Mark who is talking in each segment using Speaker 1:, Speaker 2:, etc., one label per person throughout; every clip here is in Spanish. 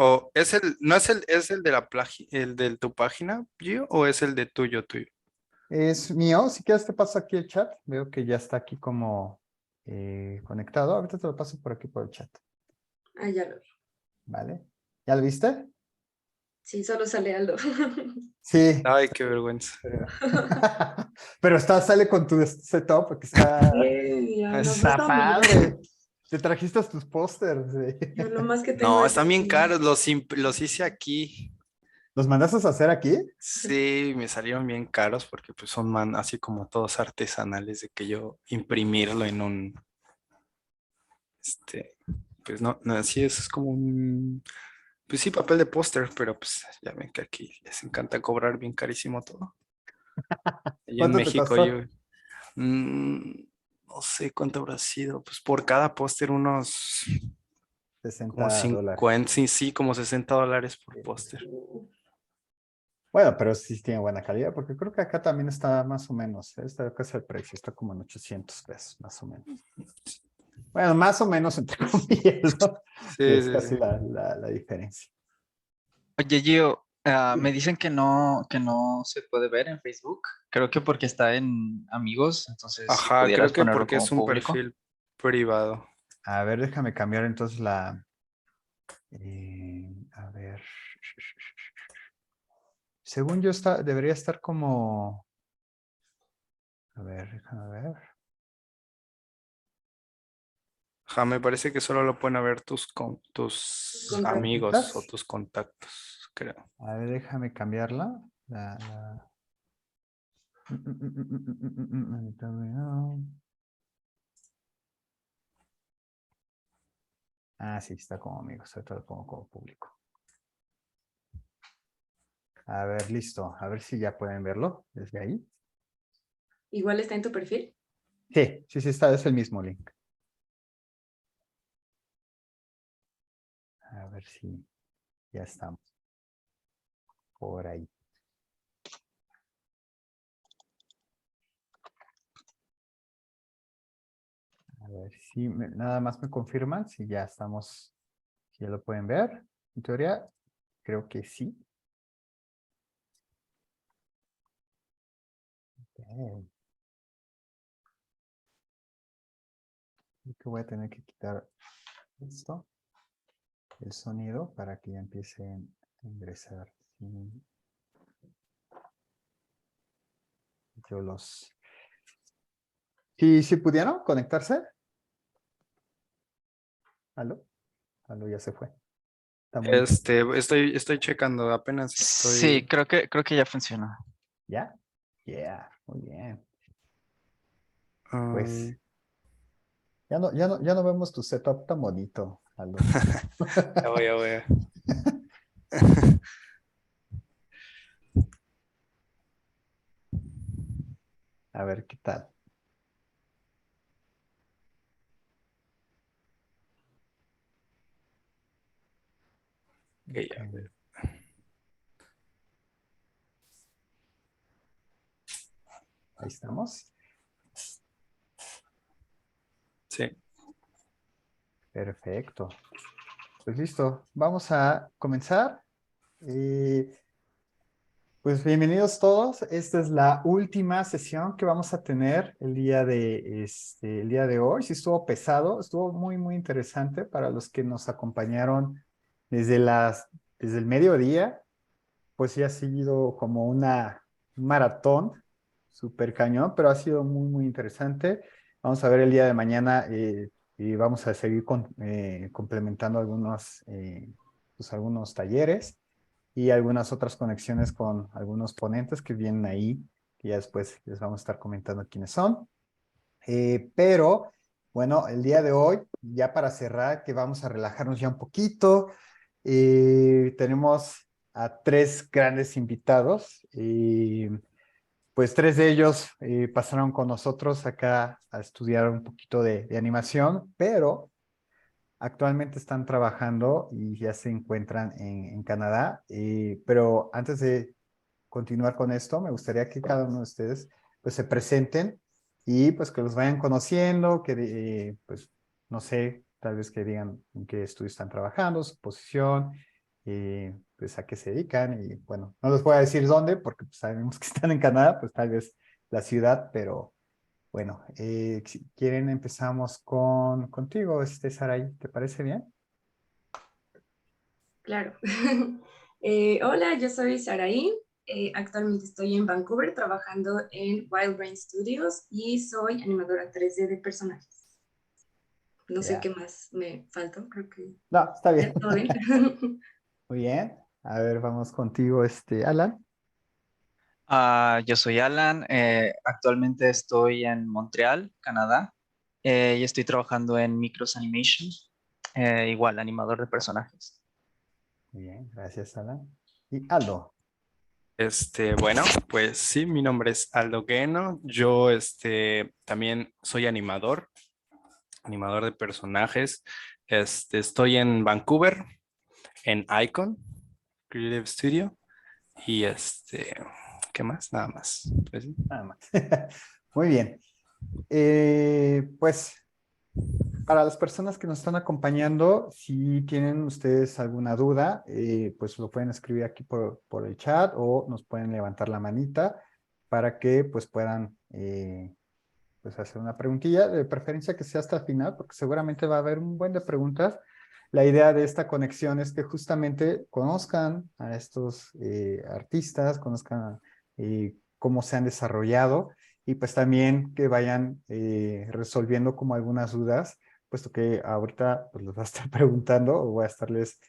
Speaker 1: O es no es el de el de tu página, Gio, o es el de tuyo?
Speaker 2: Es mío. Si quieres te paso aquí el chat. Veo que ya está aquí como conectado. Ahorita te lo paso por aquí por el chat.
Speaker 3: Ah, ya lo vi.
Speaker 2: ¿Vale? ¿Ya lo viste?
Speaker 3: Sí, solo sale Aldo.
Speaker 2: Sí.
Speaker 1: Ay, qué vergüenza.
Speaker 2: Pero sale con tu setup, que está,
Speaker 3: Sí, ya no
Speaker 2: está
Speaker 3: prestamos ya.
Speaker 2: padre. Te trajiste tus pósters.
Speaker 3: Yo lo más que tengo
Speaker 1: No,
Speaker 3: es
Speaker 1: están bien
Speaker 3: aquí.
Speaker 1: caros, los hice aquí.
Speaker 2: ¿Los mandaste a hacer aquí?
Speaker 1: Sí, me salieron bien caros porque pues son así como todos artesanales de que yo imprimirlo en un, este, pues no, así es como un, pues sí, papel de póster, pero pues ya ven que aquí les encanta cobrar bien carísimo todo. Allá en
Speaker 2: ¿Cuánto te
Speaker 1: México
Speaker 2: costó?
Speaker 1: mm, no sé cuánto habrá sido, pues por cada póster unos como
Speaker 2: 60 $.
Speaker 1: 50, sí, sí, como $60 por póster.
Speaker 2: Bueno, pero sí tiene buena calidad, porque creo que acá también está más o menos. Está acá es el precio, está como en 800 pesos, más o menos. Bueno, más o menos entre comillas, ¿no? Que
Speaker 1: Sí,
Speaker 2: es
Speaker 1: sí, sí.
Speaker 2: casi la diferencia.
Speaker 4: Oye, Gio, me dicen que no se puede ver en Facebook. Creo que porque está en amigos, entonces si
Speaker 1: Ajá, creo
Speaker 4: pudieras
Speaker 1: que
Speaker 4: ponerlo
Speaker 1: porque
Speaker 4: como
Speaker 1: es un
Speaker 4: público.
Speaker 1: perfil privado.
Speaker 2: A ver, déjame cambiar entonces a ver. Según yo debería estar como. A ver, déjame ver.
Speaker 1: Ajá, me parece que solo lo pueden ver tus amigos o
Speaker 2: ¿Contactos?
Speaker 1: tus contactos, creo.
Speaker 2: A ver, déjame cambiarla. La... Ah, sí, está como amigos. Ahorita lo pongo como público. A ver, listo. A ver si ya pueden verlo desde ahí.
Speaker 3: Igual está en tu perfil.
Speaker 2: Sí, está. Es el mismo link. A ver si ya estamos por ahí. A ver si nada más me confirman si ya estamos, si ya lo pueden ver. En teoría, creo que sí. Ok. Creo que voy a tener que quitar esto, el sonido, para que ya empiecen a ingresar. Sí. Yo los... ¿Sí pudieron conectarse? ¿Aló? ¿Aló ya se fue? ¿Está muy...
Speaker 1: Estoy checando, apenas
Speaker 4: Sí,
Speaker 1: estoy.
Speaker 4: creo que ya funciona.
Speaker 2: ¿Ya? Yeah, muy bien. Pues
Speaker 1: um,
Speaker 2: ya no vemos tu setup tan bonito, Aldo.
Speaker 1: ya voy.
Speaker 2: A ver qué tal.
Speaker 1: Ok,
Speaker 2: Ok.
Speaker 1: a ver.
Speaker 2: Ahí estamos.
Speaker 1: Sí.
Speaker 2: Perfecto. Pues listo. Vamos a comenzar. Pues bienvenidos todos. Esta es la última sesión que vamos a tener el día de hoy. Sí estuvo pesado, estuvo muy, muy interesante para los que nos acompañaron desde desde el mediodía. Pues sí ha sido como un maratón súper cañón, pero ha sido muy, muy interesante. Vamos a ver el día de mañana y vamos a seguir complementando algunos talleres y algunas otras conexiones con algunos ponentes que vienen ahí, que ya después les vamos a estar comentando quiénes son. Pero bueno, el día de hoy, ya para cerrar, que vamos a relajarnos ya un poquito, tenemos a tres grandes invitados. Pues tres de ellos pasaron con nosotros acá a estudiar un poquito de animación, pero actualmente están trabajando y ya se encuentran en Canadá. Pero antes de continuar con esto, me gustaría que cada uno de ustedes pues se presenten y pues que los vayan conociendo, que pues no sé, tal vez que digan en qué estudio están trabajando, su posición, pues a qué se dedican y bueno, no les voy a decir dónde porque pues, sabemos que están en Canadá, pues tal vez la ciudad, pero bueno, si quieren empezamos contigo, Saraí, ¿te parece bien?
Speaker 3: Claro. Hola, yo soy Saraí. Actualmente estoy en Vancouver trabajando en Wild Brain Studios y soy animadora 3D de personajes. No sé
Speaker 2: Ya.
Speaker 3: qué más me faltó, creo que
Speaker 2: No, está bien.
Speaker 3: ya todo bien.
Speaker 2: Muy bien. A ver, vamos contigo, Alan.
Speaker 4: Yo soy Alan, actualmente estoy en Montreal, Canadá, y estoy trabajando en Micros Animation, igual animador de personajes.
Speaker 2: Muy bien, gracias, Alan. Y Aldo.
Speaker 1: Bueno, pues sí, mi nombre es Aldo Gueno. Yo, también soy animador de personajes. Estoy en Vancouver, en Icon Creative Studio. Y ¿qué más? Nada más. Pues sí.
Speaker 2: Nada más. Muy bien. Pues para las personas que nos están acompañando, si tienen ustedes alguna duda, pues lo pueden escribir aquí por el chat o nos pueden levantar la manita para que pues puedan pues hacer una preguntilla, de preferencia que sea hasta el final, porque seguramente va a haber un buen de preguntas. La idea de esta conexión es que justamente conozcan a estos artistas, conozcan cómo se han desarrollado y pues también que vayan resolviendo como algunas dudas, puesto que ahorita pues los voy a estar preguntando o voy a estarles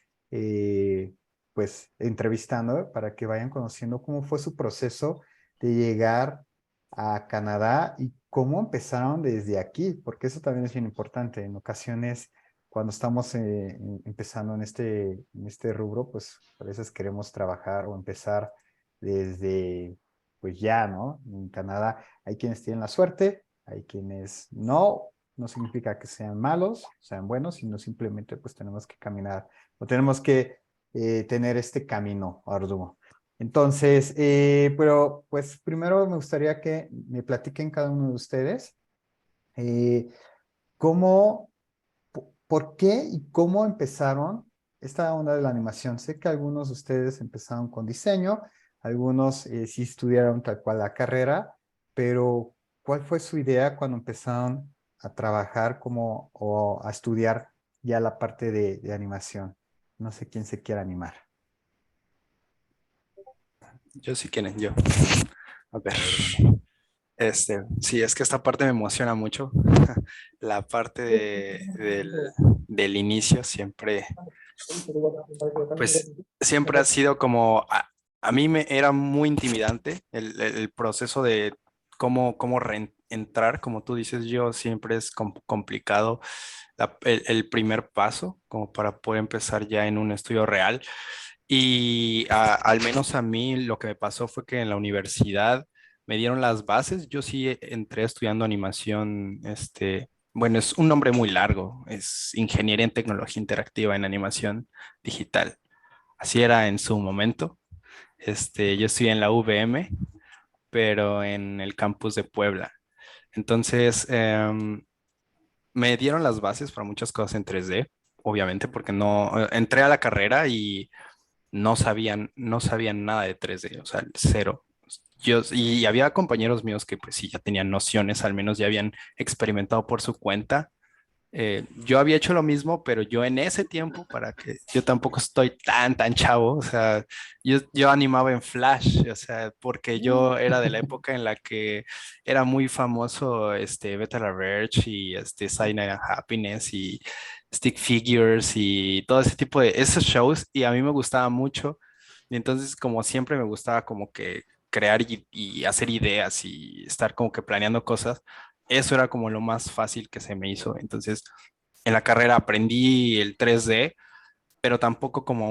Speaker 2: pues entrevistando para que vayan conociendo cómo fue su proceso de llegar a Canadá y cómo empezaron desde aquí, porque eso también es bien importante. En ocasiones, cuando estamos empezando en este rubro, pues a veces queremos trabajar o empezar desde, pues ya, ¿no? En Canadá hay quienes tienen la suerte, hay quienes no, no significa que sean malos, sean buenos, sino simplemente pues tenemos que caminar o tenemos que tener este camino arduo. Entonces, pero pues primero me gustaría que me platiquen cada uno de ustedes eh, cómo, por qué y cómo empezaron esta onda de la animación. Sé que algunos de ustedes empezaron con diseño, algunos sí estudiaron tal cual la carrera, pero ¿cuál fue su idea cuando empezaron a trabajar como o a estudiar ya la parte de animación? No sé quién se quiera animar.
Speaker 1: Yo sí quieren, yo. A ver.
Speaker 2: A ver, venga.
Speaker 1: Sí, es que esta parte me emociona mucho. La parte del inicio siempre, pues, siempre ha sido como, a mí me era muy intimidante el proceso de cómo entrar, como tú dices, yo siempre es complicado el primer paso, como para poder empezar ya en un estudio real. Y al menos a mí lo que me pasó fue que en la universidad me dieron las bases. Yo sí entré estudiando animación, bueno, es un nombre muy largo, es Ingeniería en Tecnología Interactiva en Animación Digital. Así era en su momento. Yo estoy en la UVM, pero en el campus de Puebla. Entonces, me dieron las bases para muchas cosas en 3D, obviamente, porque no, entré a la carrera y no sabían nada de 3D, o sea, cero. Y había compañeros míos que pues sí ya tenían nociones, al menos ya habían experimentado por su cuenta. Yo había hecho lo mismo, pero yo en ese tiempo, para que yo tampoco estoy tan chavo, o sea, yo animaba en Flash, o sea, porque yo era de la época en la que era muy famoso Beta La Verge y Saturday Night Happiness y Stick Figures y todo ese tipo de esos shows, y a mí me gustaba mucho. Y entonces, como siempre me gustaba como que crear y hacer ideas y estar como que planeando cosas, eso era como lo más fácil que se me hizo. Entonces, en la carrera aprendí el 3D, pero tampoco como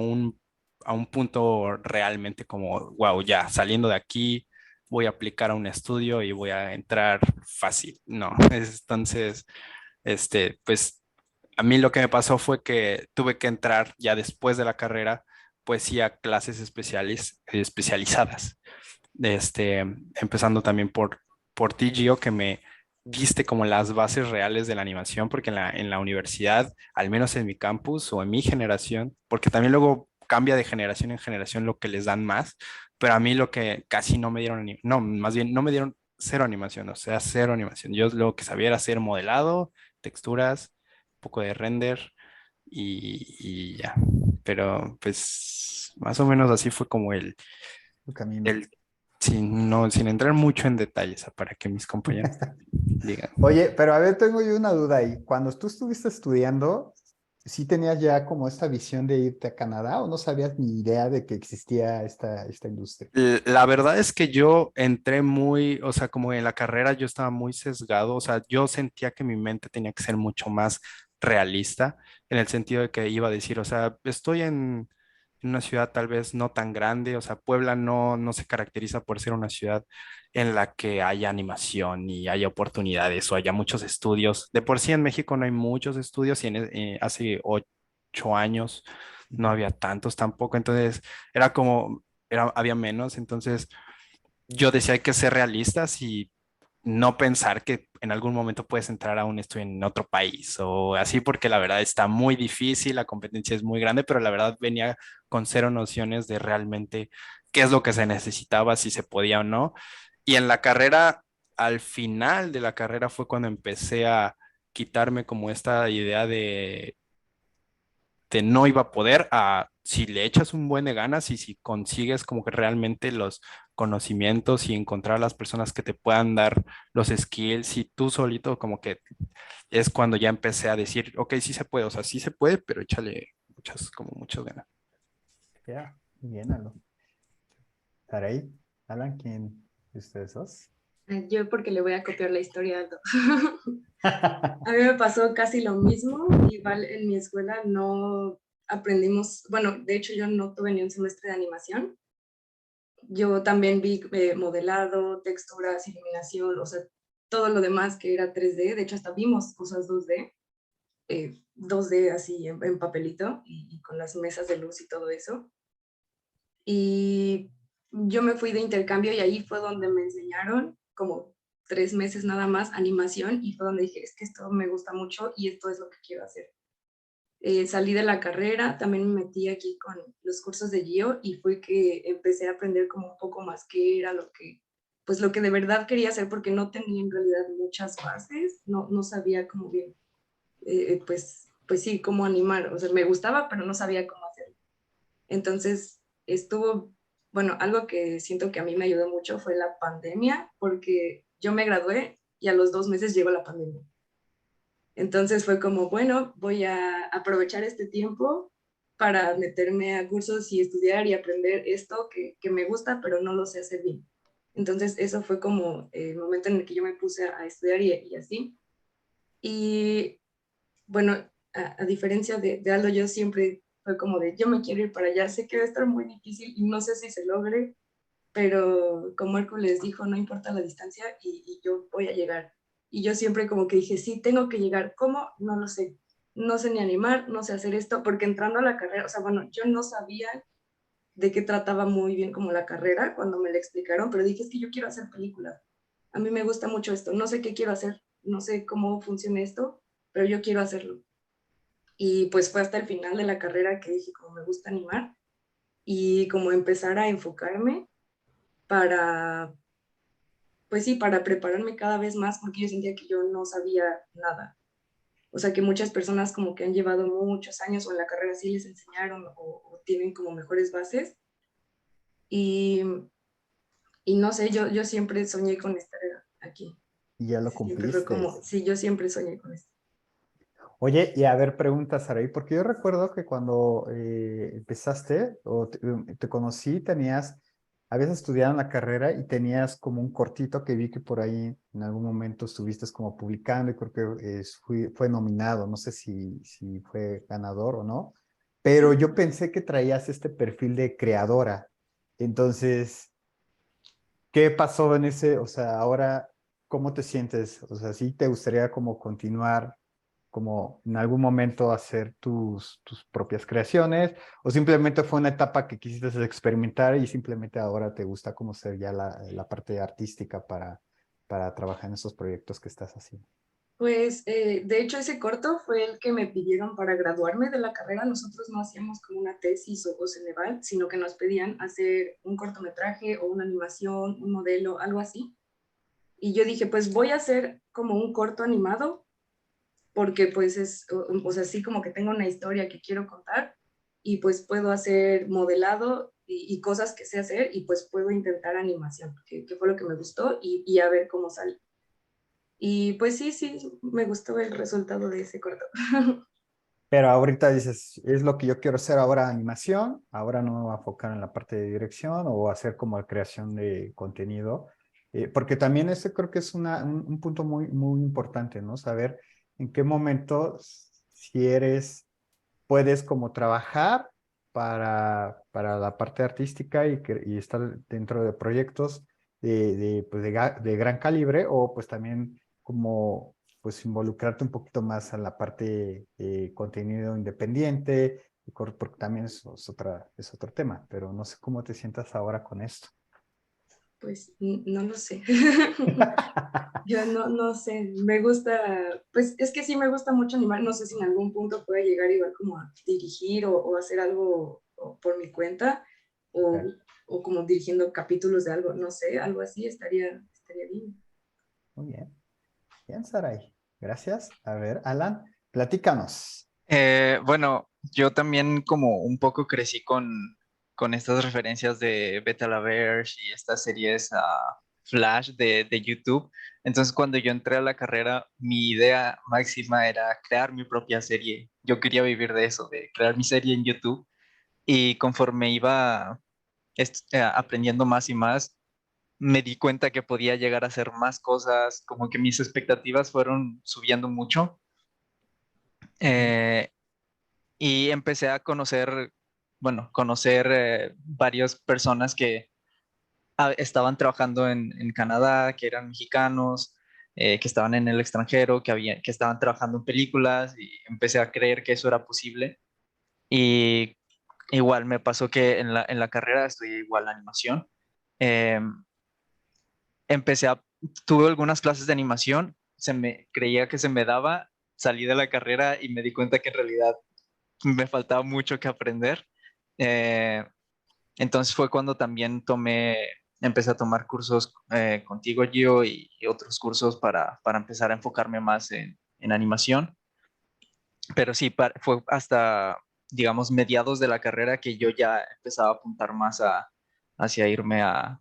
Speaker 1: a un punto realmente como, wow, ya saliendo de aquí voy a aplicar a un estudio y voy a entrar fácil. No, entonces, pues a mí lo que me pasó fue que tuve que entrar ya después de la carrera, pues sí, a clases especializadas empezando también por ti, Gio, que me diste como las bases reales de la animación, porque en la universidad, al menos en mi campus o en mi generación, porque también luego cambia de generación en generación lo que les dan más, pero a mí lo que casi no me dieron, no, más bien no me dieron cero animación, o sea, cero animación. Yo lo que sabía era hacer modelado, texturas, un poco de render y ya. Pero pues más o menos así fue como
Speaker 2: Tu camino.
Speaker 1: el sin, no, sin entrar mucho en detalles, para que mis compañeros digan.
Speaker 2: Oye, pero a ver, tengo yo una duda ahí. Cuando tú estuviste estudiando, ¿sí tenías ya como esta visión de irte a Canadá o no sabías ni idea de que existía esta industria?
Speaker 1: La verdad es que yo entré muy, o sea, como en la carrera yo estaba muy sesgado, o sea, yo sentía que mi mente tenía que ser mucho más realista, en el sentido de que iba a decir, o sea, estoy en una ciudad tal vez no tan grande, o sea, Puebla no se caracteriza por ser una ciudad en la que haya animación y haya oportunidades o haya muchos estudios. De por sí en México no hay muchos estudios y hace 8 años no había tantos tampoco, entonces era como había menos, entonces yo decía hay que ser realistas y no pensar que en algún momento puedes entrar a un estudio en otro país o así, porque la verdad está muy difícil, la competencia es muy grande, pero la verdad venía con cero nociones de realmente qué es lo que se necesitaba, si se podía o no. Y en la carrera, al final de la carrera fue cuando empecé a quitarme como esta idea de no iba a poder, a si le echas un buen de ganas y si consigues como que realmente los conocimientos y encontrar a las personas que te puedan dar los skills y tú solito como que es cuando ya empecé a decir, ok, sí se puede, o sea, sí se puede, pero échale muchas ganas.
Speaker 2: Ya, llénalo. Saraí, Alan, ¿quién de ustedes dos?
Speaker 3: Yo porque le voy a copiar la historia a Aldo. A mí me pasó casi lo mismo. Igual en mi escuela no aprendimos, bueno, de hecho yo no tuve ni un semestre de animación. Yo también vi modelado, texturas, iluminación, o sea, todo lo demás que era 3D. De hecho, hasta vimos cosas 2D, 2D así en papelito y con las mesas de luz y todo eso. Y yo me fui de intercambio y ahí fue donde me enseñaron como 3 meses nada más animación y fue donde dije, es que esto me gusta mucho y esto es lo que quiero hacer. Salí de la carrera, también me metí aquí con los cursos de Gio y fue que empecé a aprender como un poco más qué era pues lo que de verdad quería hacer porque no tenía en realidad muchas bases, no sabía cómo bien, pues sí, cómo animar, o sea, me gustaba, pero no sabía cómo hacerlo. Entonces estuvo, bueno, algo que siento que a mí me ayudó mucho fue la pandemia porque yo me gradué y a los 2 meses llegó la pandemia. Entonces fue como, bueno, voy a aprovechar este tiempo para meterme a cursos y estudiar y aprender esto que me gusta, pero no lo sé hacer bien. Entonces eso fue como el momento en el que yo me puse a estudiar y así. Y bueno, a diferencia de Aldo, yo siempre fue como de, yo me quiero ir para allá, sé que va a estar muy difícil y no sé si se logre, pero como Hércules dijo, no importa la distancia y yo voy a llegar. Y yo siempre como que dije, sí, tengo que llegar. ¿Cómo? No lo sé. No sé ni animar, no sé hacer esto, porque entrando a la carrera, o sea, bueno, yo no sabía de qué trataba muy bien como la carrera cuando me la explicaron, pero dije, es que yo quiero hacer películas. A mí me gusta mucho esto, no sé qué quiero hacer, no sé cómo funciona esto, pero yo quiero hacerlo. Y pues fue hasta el final de la carrera que dije, como me gusta animar, y como empezar a enfocarme para, pues sí, para prepararme cada vez más, porque yo sentía que yo no sabía nada. O sea, que muchas personas como que han llevado muchos años o en la carrera sí les enseñaron o tienen como mejores bases. Y, y no sé, yo siempre soñé con estar aquí.
Speaker 2: Y ya lo
Speaker 3: Siempre fue
Speaker 2: cumpliste.
Speaker 3: como, sí, yo siempre soñé con esto.
Speaker 2: Oye, y a ver, preguntas, Saraí, porque yo recuerdo que cuando empezaste o te conocí, habías estudiado en la carrera y tenías como un cortito que vi que por ahí en algún momento estuviste como publicando y creo que fue nominado, no sé si fue ganador o no, pero
Speaker 3: Sí.
Speaker 2: yo pensé que traías este perfil de creadora. Entonces, ¿qué pasó en ese, o sea, ahora, cómo te sientes? O sea, ¿sí te gustaría como continuar, como en algún momento hacer tus propias creaciones? ¿O simplemente fue una etapa que quisiste experimentar y simplemente ahora te gusta como ser ya la parte artística para trabajar en esos proyectos que estás haciendo?
Speaker 3: Pues de hecho ese corto fue el que me pidieron para graduarme de la carrera. Nosotros no hacíamos como una tesis o Ceneval, sino que nos pedían hacer un cortometraje o una animación, un modelo, algo así. Y yo dije, pues voy a hacer como un corto animado, porque pues es, o sea, sí como que tengo una historia que quiero contar y pues puedo hacer modelado y cosas que sé hacer y pues puedo intentar animación, que fue lo que me gustó y a ver cómo sale. Y pues sí, sí, me gustó el resultado de ese corto.
Speaker 2: Pero ahorita dices, es lo que yo quiero hacer ahora animación, ahora no me voy a enfocar en la parte de dirección o hacer como la creación de contenido, porque también ese creo que es un punto muy, muy importante, ¿no? Saber en qué momento, si eres, puedes como trabajar para la parte artística y estar dentro de proyectos pues de gran calibre o pues también como pues involucrarte un poquito más a la parte de contenido independiente, porque también es otro tema, pero no sé cómo te sientas ahora con esto.
Speaker 3: Pues no lo sé. Yo no sé, me gusta, pues es que sí me gusta mucho animar, no sé si en algún punto pueda llegar igual como a dirigir o hacer algo por mi cuenta o,
Speaker 2: Ok,
Speaker 3: o como dirigiendo capítulos de algo, no sé, algo así estaría bien.
Speaker 2: muy bien, bien, Saray. Gracias. A ver, Alan, platícanos.
Speaker 4: Bueno, yo también como un poco crecí con estas referencias de Beta la Verge y estas series Flash de YouTube. Entonces, cuando yo entré a la carrera, mi idea máxima era crear mi propia serie. Yo quería vivir de eso, de crear mi serie en YouTube. Y conforme iba aprendiendo más y más, me di cuenta que podía llegar a hacer más cosas, como que mis expectativas fueron subiendo mucho. Eh, y empecé a conocer, bueno, conocer varias personas que estaban trabajando en Canadá, que eran mexicanos, que estaban en el extranjero, que estaban trabajando en películas y empecé a creer que eso era posible. Y igual me pasó que en la carrera estudié igual animación. Eh, empecé a, tuve algunas clases de animación, creía que se me daba, salí de la carrera y me di cuenta que en realidad me faltaba mucho que aprender. Eh, entonces fue cuando también empecé a tomar cursos contigo, Gio, y otros cursos para empezar a enfocarme más en animación. Pero sí, fue hasta, digamos, mediados de la carrera que yo ya empezaba a apuntar más hacia irme a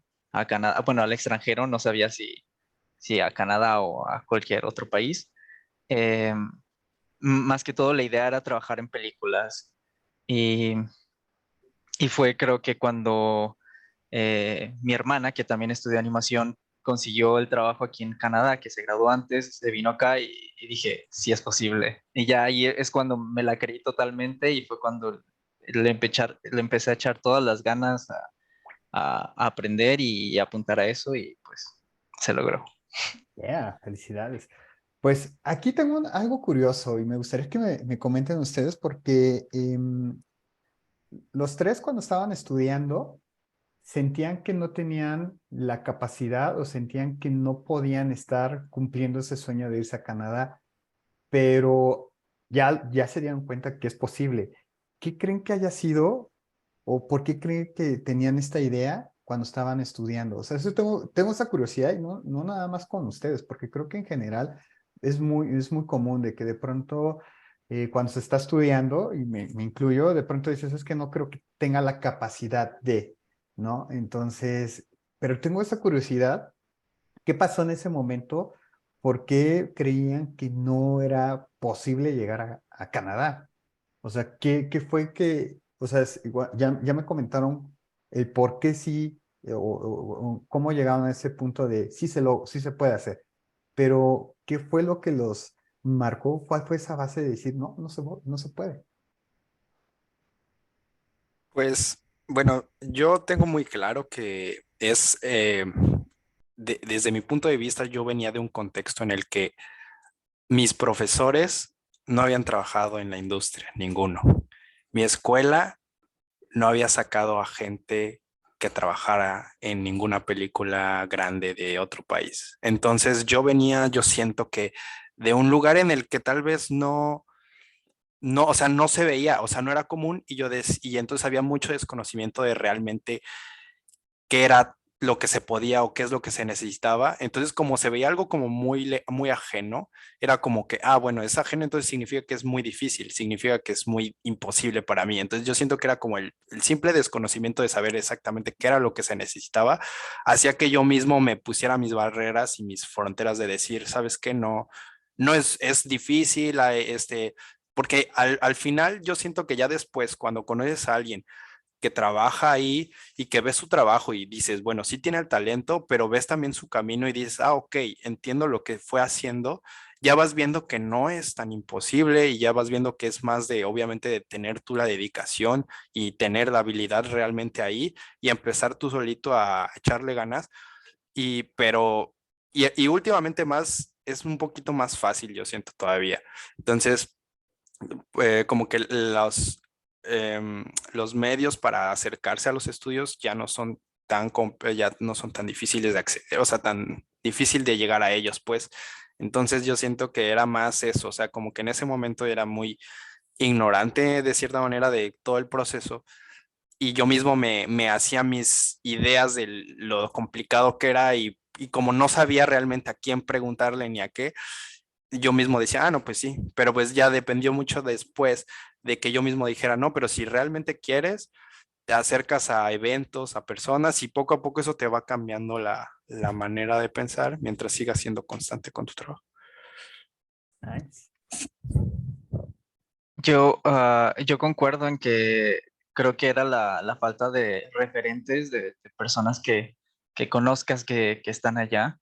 Speaker 4: Canadá, bueno, al extranjero, no sabía si a Canadá o a cualquier otro país. Eh, más que todo la idea era trabajar en películas. Y Y fue creo que cuando mi hermana, que también estudió animación, consiguió el trabajo aquí en Canadá, que se graduó antes, se vino acá y dije, sí es posible. Y ya ahí es cuando me la creí totalmente y fue cuando le empecé a echar todas las ganas a aprender y apuntar a eso y pues se logró.
Speaker 2: Yeah, felicidades. Pues aquí tengo algo curioso y me gustaría que me comenten ustedes porque los tres cuando estaban estudiando sentían que no tenían la capacidad o sentían que no podían estar cumpliendo ese sueño de irse a Canadá, pero ya se dieron cuenta que es posible. ¿Qué creen que haya sido o por qué creen que tenían esta idea cuando estaban estudiando? O sea, eso tengo esa curiosidad y no nada más con ustedes, porque creo que en general es muy común de que de pronto cuando se está estudiando, y me incluyo, de pronto dices, es que no creo que tenga la capacidad de, ¿no? Entonces, pero tengo esa curiosidad. ¿Qué pasó en ese momento? ¿Por qué creían que no era posible llegar a Canadá? O sea, ¿qué fue que, o sea, ya me comentaron el por qué sí, o cómo llegaron a ese punto de sí se puede hacer, pero ¿qué fue lo que los marcó? ¿Cuál fue esa base de decir, no se puede?
Speaker 1: Pues bueno, yo tengo muy claro que desde mi punto de vista, yo venía de un contexto en el que mis profesores no habían trabajado en la industria, ninguno. Mi escuela no había sacado a gente que trabajara en ninguna película grande de otro país. Entonces yo siento que de un lugar en el que tal vez no, o sea, no se veía, o sea, no era común y entonces había mucho desconocimiento de realmente qué era lo que se podía o qué es lo que se necesitaba. Entonces, como se veía algo como muy ajeno, era como que, bueno, es ajeno, entonces significa que es muy difícil, significa que es muy imposible para mí. Entonces, yo siento que era como el simple desconocimiento de saber exactamente qué era lo que se necesitaba, hacía que yo mismo me pusiera mis barreras y mis fronteras de decir, ¿sabes qué? No, no es difícil, porque al final yo siento que ya después, cuando conoces a alguien, que trabaja ahí y que ves su trabajo y dices, bueno, sí tiene el talento, pero ves también su camino y dices, ok, entiendo lo que fue haciendo, ya vas viendo que no es tan imposible y ya vas viendo que es más de, obviamente, de tener tú la dedicación y tener la habilidad realmente ahí y empezar tú solito a echarle ganas. Y últimamente más, es un poquito más fácil, yo siento todavía. Entonces, como que los medios para acercarse a los estudios ya no son ya no son tan difíciles de acceder, o sea, tan difícil de llegar a ellos, pues. Entonces yo siento que era más eso, o sea, como que en ese momento era muy ignorante de cierta manera de todo el proceso y yo mismo me hacía mis ideas de lo complicado que era y como no sabía realmente a quién preguntarle ni a qué, yo mismo decía, no, pues sí, pero pues ya dependió mucho después de que yo mismo dijera, no, pero si realmente quieres, te acercas a eventos, a personas y poco a poco eso te va cambiando la manera de pensar mientras sigas siendo constante con tu trabajo.
Speaker 2: Nice.
Speaker 4: Yo concuerdo en que creo que era la falta de referentes de personas que conozcas que están allá.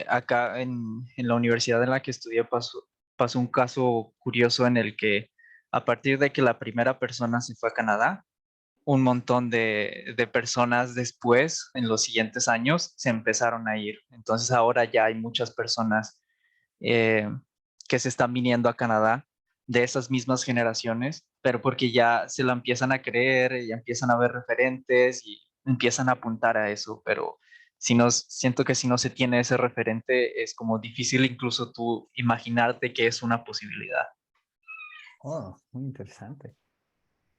Speaker 4: Acá en la universidad en la que estudié pasó un caso curioso en el que a partir de que la primera persona se fue a Canadá, un montón de personas después, en los siguientes años, se empezaron a ir. Entonces ahora ya hay muchas personas eh, que se están viniendo a Canadá de esas mismas generaciones, pero porque ya se la empiezan a creer, ya empiezan a ver referentes y empiezan a apuntar a eso, pero si no, siento que si no se tiene ese referente es como difícil incluso tú imaginarte que es una posibilidad.
Speaker 2: Oh, muy interesante.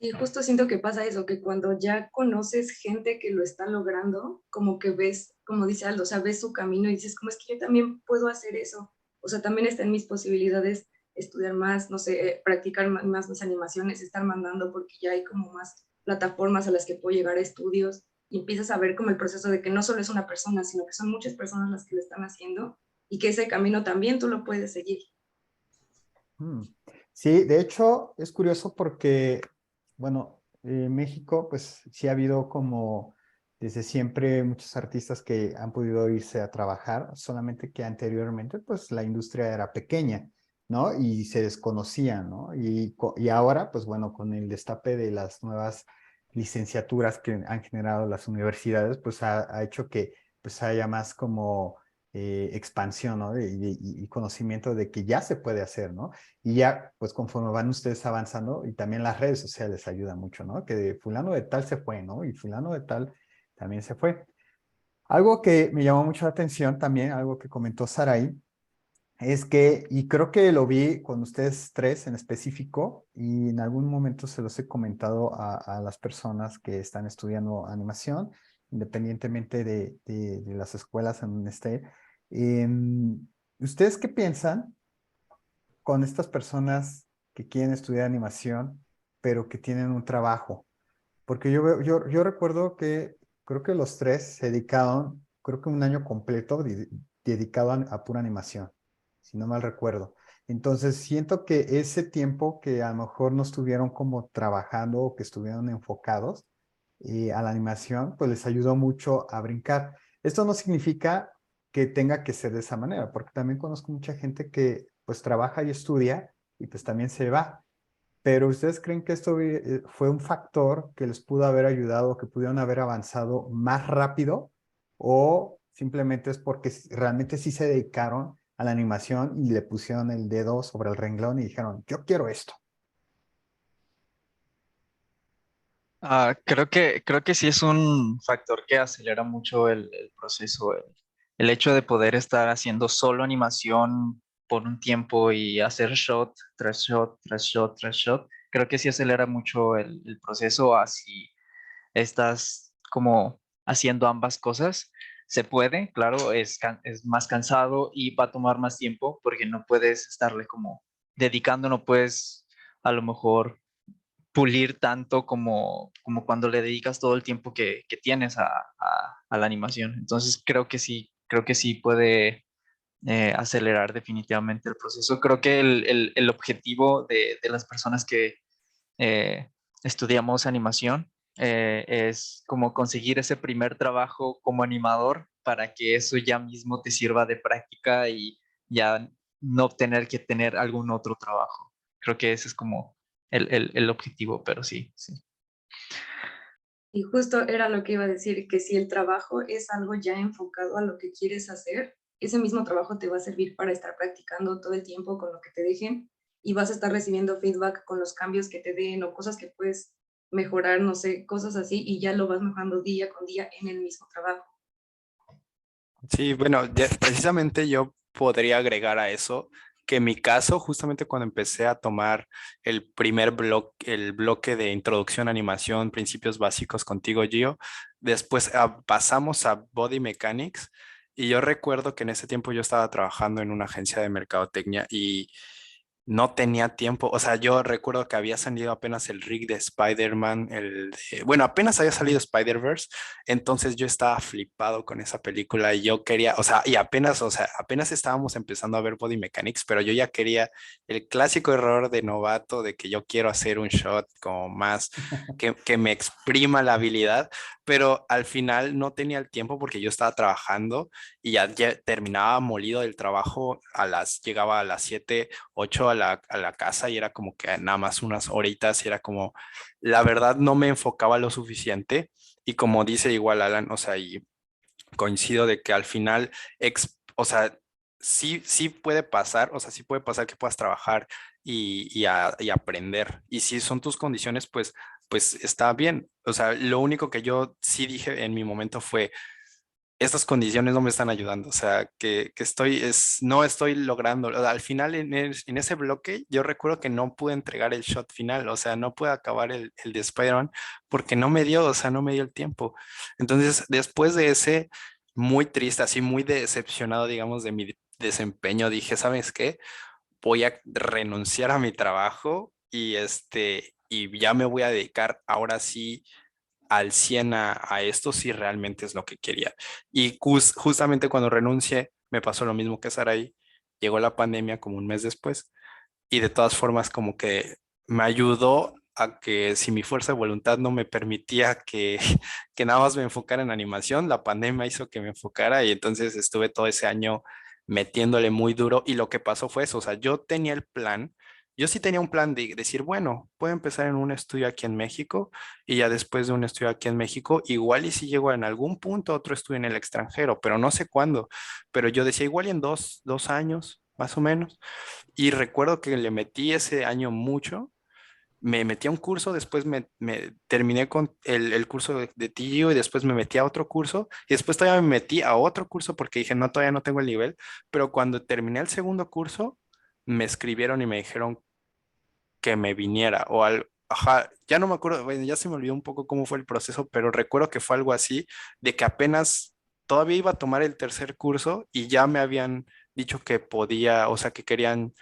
Speaker 3: Y justo siento que pasa eso, que cuando ya conoces gente que lo está logrando, como que ves, como dice Aldo, o sea, ves su camino y dices, como es que yo también puedo hacer eso. O sea, también está en mis posibilidades estudiar más, no sé, practicar más mis animaciones, estar mandando, porque ya hay como más plataformas a las que puedo llegar a estudios y empiezas a ver como el proceso de que no solo es una persona, sino que son muchas personas las que lo están haciendo y que ese camino también tú lo puedes seguir.
Speaker 2: Mm. Sí, de hecho es curioso porque, bueno, en México pues sí ha habido como desde siempre muchos artistas que han podido irse a trabajar, solamente que anteriormente pues la industria era pequeña, ¿no? Y se desconocía, ¿no? Y ahora pues bueno, con el destape de las nuevas licenciaturas que han generado las universidades, pues ha hecho que pues haya más como expansión, ¿no? Y conocimiento de que ya se puede hacer, ¿no? Y ya, pues conforme van ustedes avanzando, y también las redes sociales ayudan mucho, ¿no? Que fulano de tal se fue, ¿no? Y fulano de tal también se fue. Algo que me llamó mucho la atención también, algo que comentó Saraí, es que, y creo que lo vi con ustedes tres en específico, y en algún momento se los he comentado a las personas que están estudiando animación, independientemente de las escuelas en donde esté. ¿Ustedes qué piensan con estas personas que quieren estudiar animación, pero que tienen un trabajo? Porque yo recuerdo que creo que los tres se dedicaron, creo que un año completo dedicado a pura animación, si no mal recuerdo. Entonces siento que ese tiempo que a lo mejor no estuvieron como trabajando o que estuvieron enfocados a la animación, pues les ayudó mucho a brincar. Esto no significa que tenga que ser de esa manera, porque también conozco mucha gente que pues trabaja y estudia y pues también se va. Pero ¿ustedes creen que esto fue un factor que les pudo haber ayudado, que pudieron haber avanzado más rápido? ¿O simplemente es porque realmente sí se dedicaron a la animación y le pusieron el dedo sobre el renglón y dijeron, yo quiero esto?
Speaker 4: Creo que sí es un factor que acelera mucho el proceso, el hecho de poder estar haciendo solo animación por un tiempo y hacer shot tras shot, tras shot, tras shot, creo que sí acelera mucho el proceso. Así estás como haciendo ambas cosas. Se puede, claro, es más cansado y va a tomar más tiempo porque no puedes estarle como dedicando, no puedes a lo mejor pulir tanto como cuando le dedicas todo el tiempo que tienes a la animación. Entonces creo que sí puede acelerar definitivamente el proceso. Creo que el objetivo de las personas que eh, estudiamos animación es como conseguir ese primer trabajo como animador para que eso ya mismo te sirva de práctica y ya no tener que tener algún otro trabajo. Creo que ese es como el objetivo, pero sí, sí.
Speaker 3: Y justo era lo que iba a decir, que si el trabajo es algo ya enfocado a lo que quieres hacer, ese mismo trabajo te va a servir para estar practicando todo el tiempo con lo que te dejen y vas a estar recibiendo feedback con los cambios que te den o cosas que puedes mejorar, no sé, cosas así, y ya lo vas mejorando día con día en el mismo trabajo.
Speaker 1: Sí, bueno, precisamente yo podría agregar a eso que en mi caso, justamente cuando empecé a tomar el primer bloque, el bloque de introducción a animación, principios básicos contigo, Gio, después pasamos a Body Mechanics y yo recuerdo que en ese tiempo yo estaba trabajando en una agencia de mercadotecnia y no tenía tiempo, o sea, yo recuerdo que había salido apenas el rig de Spider-Man, bueno, apenas había salido Spider-Verse, entonces yo estaba flipado con esa película y yo quería, o sea, apenas estábamos empezando a ver Body Mechanics, pero yo ya quería el clásico error de novato de que yo quiero hacer un shot como más, que me exprima la habilidad, pero al final no tenía el tiempo porque yo estaba trabajando y ya terminaba molido del trabajo, llegaba a las 7 8 a la casa y era como que nada más unas horitas y era como, la verdad no me enfocaba lo suficiente y como dice igual Alan, o sea, y coincido de que al final, o sea, sí puede pasar, o sea, sí puede pasar que puedas trabajar y aprender y si son tus condiciones, pues está bien. O sea, lo único que yo sí dije en mi momento fue, estas condiciones no me están ayudando, o sea, que no estoy logrando, o sea, al final en ese bloque yo recuerdo que no pude entregar el shot final, o sea, no pude acabar el de Spider-Man porque no me dio, o sea, no me dio el tiempo. Entonces, después de ese, muy triste, así muy decepcionado, digamos, de mi desempeño, dije, ¿sabes qué? Voy a renunciar a mi trabajo y ya me voy a dedicar ahora sí al 100 a esto si realmente es lo que quería. Y justamente cuando renuncié, me pasó lo mismo que Saraí. Llegó la pandemia como un mes después y de todas formas como que me ayudó a que si mi fuerza de voluntad no me permitía que nada más me enfocara en animación, la pandemia hizo que me enfocara y entonces estuve todo ese año metiéndole muy duro y lo que pasó fue eso, o sea, yo tenía el plan, yo sí tenía un plan de decir, bueno, puedo empezar en un estudio aquí en México y ya después de un estudio aquí en México, igual y si llego en algún punto a otro estudio en el extranjero, pero no sé cuándo, pero yo decía igual y en dos años, más o menos. Y recuerdo que le metí ese año mucho, me metí a un curso, después me terminé con el curso de TGO y después me metí a otro curso y después todavía me metí a otro curso porque dije, no, todavía no tengo el nivel, pero cuando terminé el segundo curso, me escribieron y me dijeron que me viniera ajá, ya no me acuerdo, bueno, ya se me olvidó un poco cómo fue el proceso, pero recuerdo que fue algo así, de que apenas todavía iba a tomar el tercer curso y ya me habían dicho que podía, o sea, que querían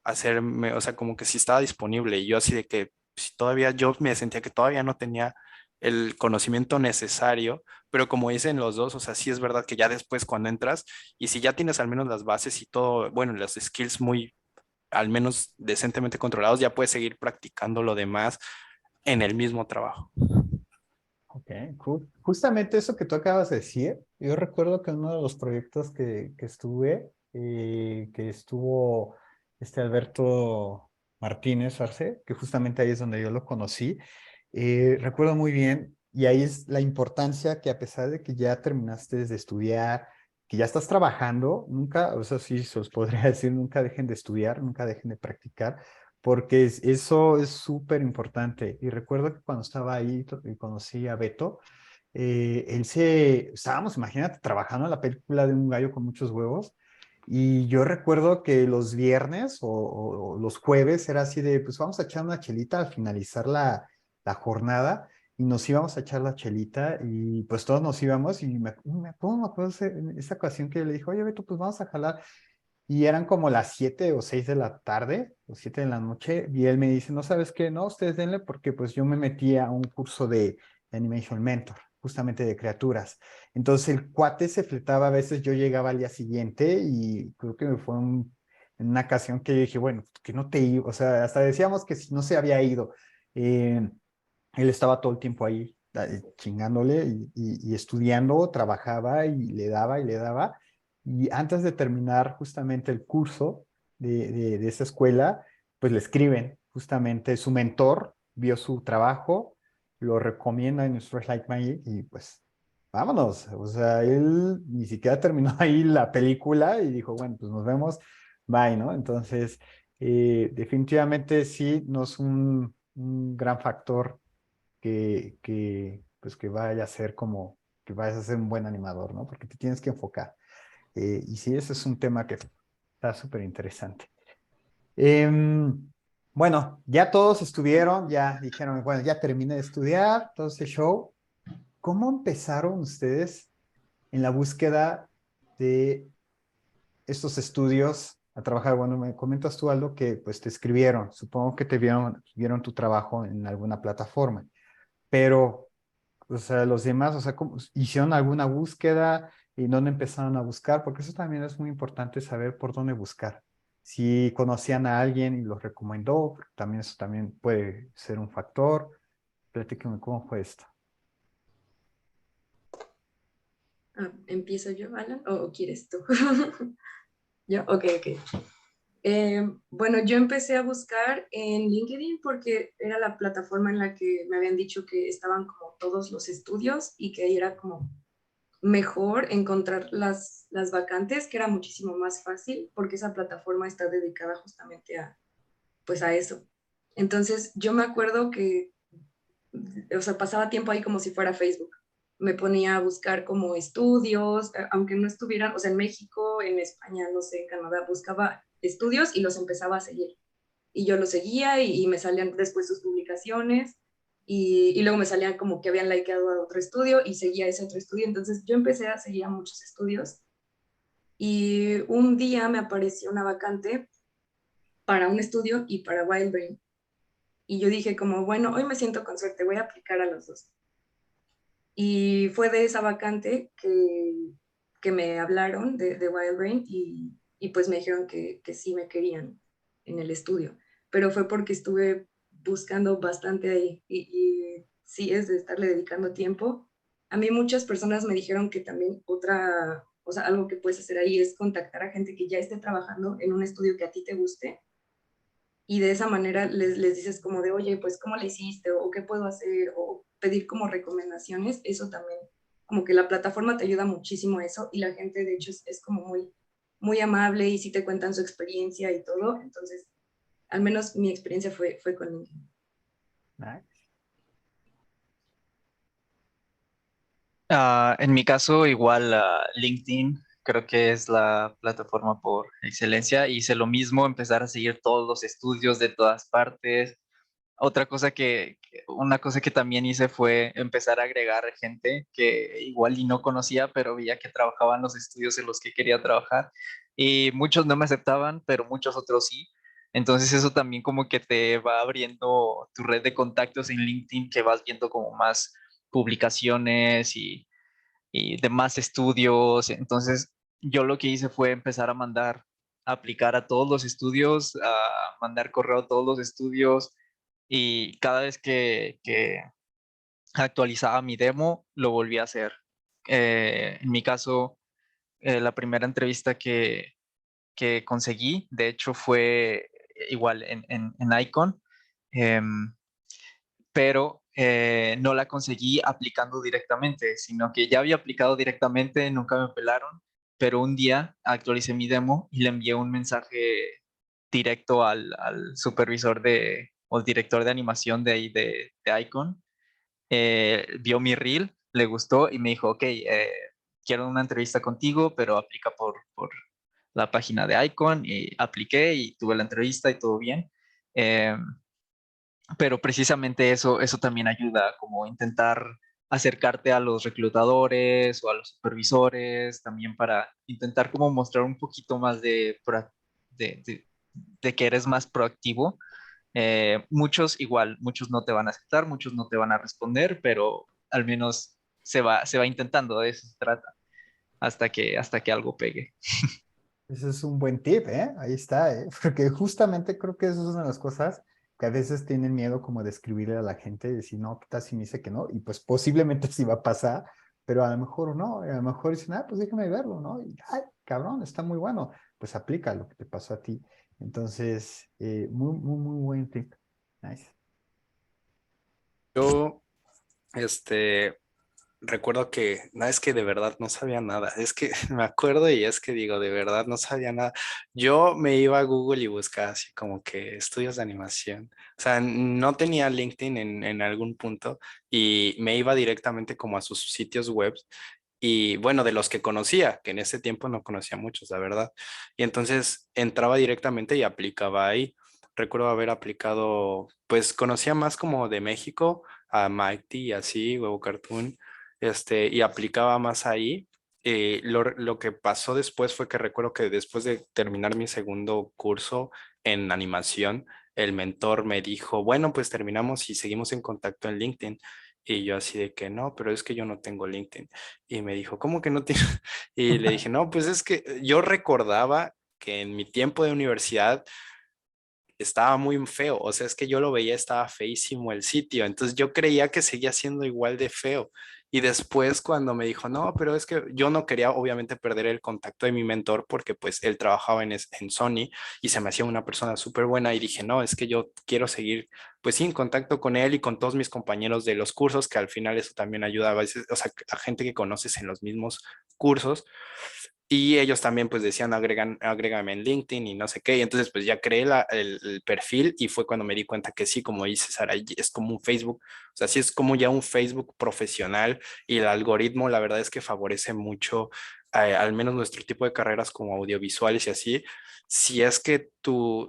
Speaker 1: hacerme, o sea, como que si estaba disponible y yo así de que si todavía yo me sentía que todavía no tenía el conocimiento necesario, pero como dicen los dos, o sea, sí es verdad que ya después cuando entras y si ya tienes al menos las bases y todo, bueno, las skills muy al menos decentemente controlados, ya puedes seguir practicando lo demás en el mismo trabajo.
Speaker 2: Ok, cool. Justamente eso que tú acabas de decir, yo recuerdo que uno de los proyectos que estuve, que estuvo Alberto Martínez Arce, que justamente ahí es donde yo lo conocí, recuerdo muy bien, y ahí es la importancia que a pesar de que ya terminaste de estudiar, que ya estás trabajando, nunca, o sea, sí, se os podría decir, nunca dejen de estudiar, nunca dejen de practicar, porque eso es súper importante. Y recuerdo que cuando estaba ahí y conocí a Beto, estábamos, imagínate, trabajando en la película de Un gallo con muchos huevos, Y yo recuerdo que los viernes o los jueves era así de, pues vamos a echar una chelita al finalizar la jornada y nos íbamos a echar la chelita y pues todos nos íbamos y me acuerdo esa ocasión que le dijo, oye Beto, pues vamos a jalar. Y eran como las 7 o 6 de la tarde o 7 de la noche y él me dice, no sabes qué, no, ustedes denle porque pues yo me metí a un curso de Animation Mentor, justamente de criaturas. Entonces el cuate se fletaba, a veces yo llegaba al día siguiente y creo que fue en una ocasión que yo dije, bueno, que no te iba, o sea, hasta decíamos que si no se había ido. Eh, Él estaba todo el tiempo ahí chingándole y estudiando, trabajaba y le daba y le daba. Y antes de terminar justamente el curso de esa escuela, pues le escriben justamente su mentor, vio su trabajo, lo recomienda en Stars Like Magic y pues vámonos. O sea, él ni siquiera terminó ahí la película y dijo, bueno, pues nos vemos, bye, ¿no? Entonces, definitivamente sí, no es un gran factor pues que vaya a ser como, que vayas a ser un buen animador, ¿no? Porque te tienes que enfocar. Y sí, ese es un tema que está súper interesante. Bueno, ya todos estuvieron, ya dijeron, bueno, ya terminé de estudiar todo ese show. ¿Cómo empezaron ustedes en la búsqueda de estos estudios a trabajar? Bueno, me comentas tú algo que pues te escribieron, supongo que te vieron tu trabajo en alguna plataforma, pero o sea, los demás, o sea, ¿hicieron alguna búsqueda y dónde empezaron a buscar? Porque eso también es muy importante saber por dónde buscar. Si conocían a alguien y los recomendó, porque también eso también puede ser un factor. Platícame cómo fue esto.
Speaker 3: ¿Empiezo yo, Alan? ¿O quieres tú? ¿Yo? Ok, ok. Bueno, yo empecé a buscar en LinkedIn porque era la plataforma en la que me habían dicho que estaban como todos los estudios y que ahí era como mejor encontrar las vacantes, que era muchísimo más fácil porque esa plataforma está dedicada justamente a, pues a eso. Entonces, yo me acuerdo que, o sea, pasaba tiempo ahí como si fuera Facebook. Me ponía a buscar como estudios, aunque no estuvieran, o sea, en México, en España, no sé, en Canadá, buscaba estudios y los empezaba a seguir. Y yo los seguía y me salían después sus publicaciones y luego me salían como que habían likeado a otro estudio y seguía ese otro estudio. Entonces yo empecé a seguir a muchos estudios y un día me apareció una vacante para un estudio y para Wildbrain. Y yo dije como, bueno, hoy me siento con suerte, voy a aplicar a los dos. Y fue de esa vacante que me hablaron de Wildbrain y pues me dijeron que sí me querían en el estudio. Pero fue porque estuve buscando bastante ahí y sí es de estarle dedicando tiempo. A mí muchas personas me dijeron que también otra, o sea, algo que puedes hacer ahí es contactar a gente que ya esté trabajando en un estudio que a ti te guste y de esa manera les dices como de, oye, pues, ¿cómo le hiciste? O qué puedo hacer, o pedir como recomendaciones, eso también, como que la plataforma te ayuda muchísimo a eso, y la gente, de hecho, es como muy, muy amable, y sí te cuentan su experiencia y todo, entonces, al menos mi experiencia fue con LinkedIn.
Speaker 2: Nice.
Speaker 4: En mi caso, igual LinkedIn creo que es la plataforma por excelencia. Hice lo mismo, empezar a seguir todos los estudios de todas partes. Una cosa que también hice fue empezar a agregar gente que igual y no conocía, pero veía que trabajaba en los estudios en los que quería trabajar. Y muchos no me aceptaban, pero muchos otros sí. Entonces eso también como que te va abriendo tu red de contactos en LinkedIn, que vas viendo como más publicaciones y demás estudios. Entonces, yo lo que hice fue empezar a a aplicar a todos los estudios, a mandar correo a todos los estudios y cada vez que actualizaba mi demo, lo volví a hacer. En mi caso, la primera entrevista que conseguí, de hecho, fue igual en Icon. em, pero no la conseguí aplicando directamente, sino que ya había aplicado directamente, nunca me pelaron, pero un día actualicé mi demo y le envié un mensaje directo al supervisor o el director de animación de ahí de Icon. Vio mi reel, le gustó y me dijo, ok, quiero una entrevista contigo, pero aplica la página de Icon y apliqué y tuve la entrevista y todo bien. Eh, pero precisamente eso también ayuda, como intentar acercarte a los reclutadores o a los supervisores, también para intentar como mostrar un poquito más de, de- de que eres más proactivo. Muchos no te van a aceptar, muchos no te van a responder, pero al menos se va intentando, de eso se trata, hasta que algo pegue.
Speaker 2: Ese es un buen tip, ¿eh? Ahí está, ¿eh? Porque justamente creo que eso es una de las cosas que a veces tienen miedo como de escribirle a la gente y decir, no, ¿qué tal si me dice que no? Y pues posiblemente sí va a pasar, pero a lo mejor no, a lo mejor dicen, ah, pues déjame verlo, ¿no? Y, ay, cabrón, está muy bueno, pues aplica lo que te pasó a ti. Entonces, muy, muy, muy buen tip. Nice.
Speaker 1: Yo, este, recuerdo que, no, es que de verdad no sabía nada, es que me acuerdo y es que digo, de verdad no sabía nada. Yo me iba a Google y buscaba así como que estudios de animación, o sea, no tenía LinkedIn en algún punto y me iba directamente como a sus sitios web y bueno, de los que conocía, que en ese tiempo no conocía muchos, la verdad. Y entonces entraba directamente y aplicaba ahí. Recuerdo haber aplicado, pues conocía más como de México, a Mighty y así, Huevo Cartoon, y aplicaba más ahí. Lo que pasó después fue que recuerdo que después de terminar mi segundo curso en animación, el mentor me dijo, bueno, pues terminamos y seguimos en contacto en LinkedIn. Y yo así de que no, pero es que yo no tengo LinkedIn. Y me dijo, ¿cómo que no tienes? Y le dije, no, pues es que yo recordaba que en mi tiempo de universidad estaba muy feo, o sea, es que yo lo veía, estaba feísimo el sitio, entonces yo creía que seguía siendo igual de feo. Y después cuando me dijo, no, pero es que yo no quería obviamente perder el contacto de mi mentor porque pues él trabajaba en Sony y se me hacía una persona súper buena y dije, no, es que yo quiero seguir pues sí en contacto con él y con todos mis compañeros de los cursos, que al final eso también ayuda a veces, o sea, a gente que conoces en los mismos cursos. Y ellos también pues decían, agrégame en LinkedIn y no sé qué. Y entonces pues ya creé el perfil y fue cuando me di cuenta que sí, como dice Sara, es como un Facebook. O sea, sí es como ya un Facebook profesional y el algoritmo la verdad es que favorece mucho, al menos nuestro tipo de carreras como audiovisuales y así. Si es que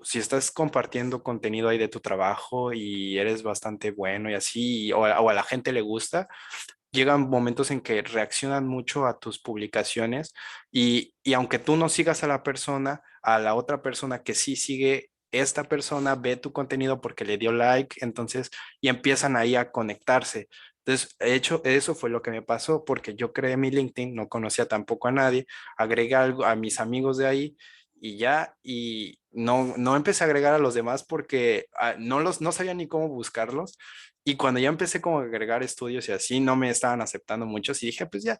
Speaker 1: si estás compartiendo contenido ahí de tu trabajo y eres bastante bueno y así, o a la gente le gusta, llegan momentos en que reaccionan mucho a tus publicaciones y aunque tú no sigas a la persona, a la otra persona que sí sigue, esta persona ve tu contenido porque le dio like, entonces, y empiezan ahí a conectarse. Entonces, de hecho, eso fue lo que me pasó porque yo creé mi LinkedIn, no conocía tampoco a nadie, agregué algo a mis amigos de ahí y ya, y no empecé a agregar a los demás porque no sabía ni cómo buscarlos. Y cuando ya empecé como a agregar estudios y así, no me estaban aceptando muchos y dije, pues ya.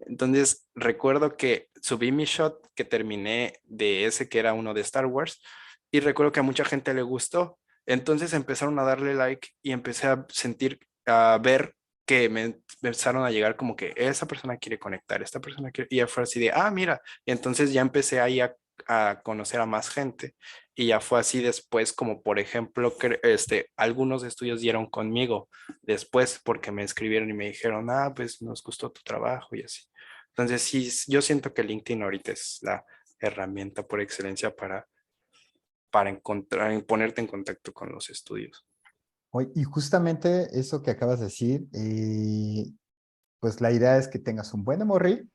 Speaker 1: Entonces recuerdo que subí mi shot que terminé de ese que era uno de Star Wars y recuerdo que a mucha gente le gustó. Entonces empezaron a darle like y empecé a sentir, a ver que me empezaron a llegar como que esa persona quiere conectar, esta persona quiere, y ya fue así de, ah, mira, y entonces ya empecé ahí a conocer a más gente y ya fue así después, como por ejemplo, que algunos estudios dieron conmigo después porque me escribieron y me dijeron, ah, pues nos gustó tu trabajo y así. Entonces, sí, yo siento que LinkedIn ahorita es la herramienta por excelencia para encontrar, ponerte en contacto con los estudios.
Speaker 2: Y justamente eso que acabas de decir, pues la idea es que tengas un buen memory,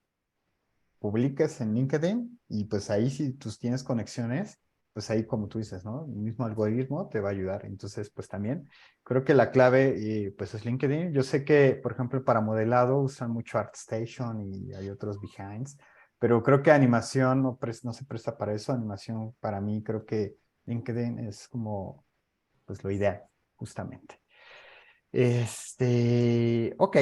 Speaker 2: publiques en LinkedIn y pues ahí si tú tienes conexiones, pues ahí como tú dices, ¿no? El mismo algoritmo te va a ayudar. Entonces, pues también creo que la clave pues es LinkedIn. Yo sé que, por ejemplo, para modelado usan mucho ArtStation y hay otros behinds, pero creo que animación no se presta para eso. Animación para mí creo que LinkedIn es como pues lo ideal, justamente. Ok,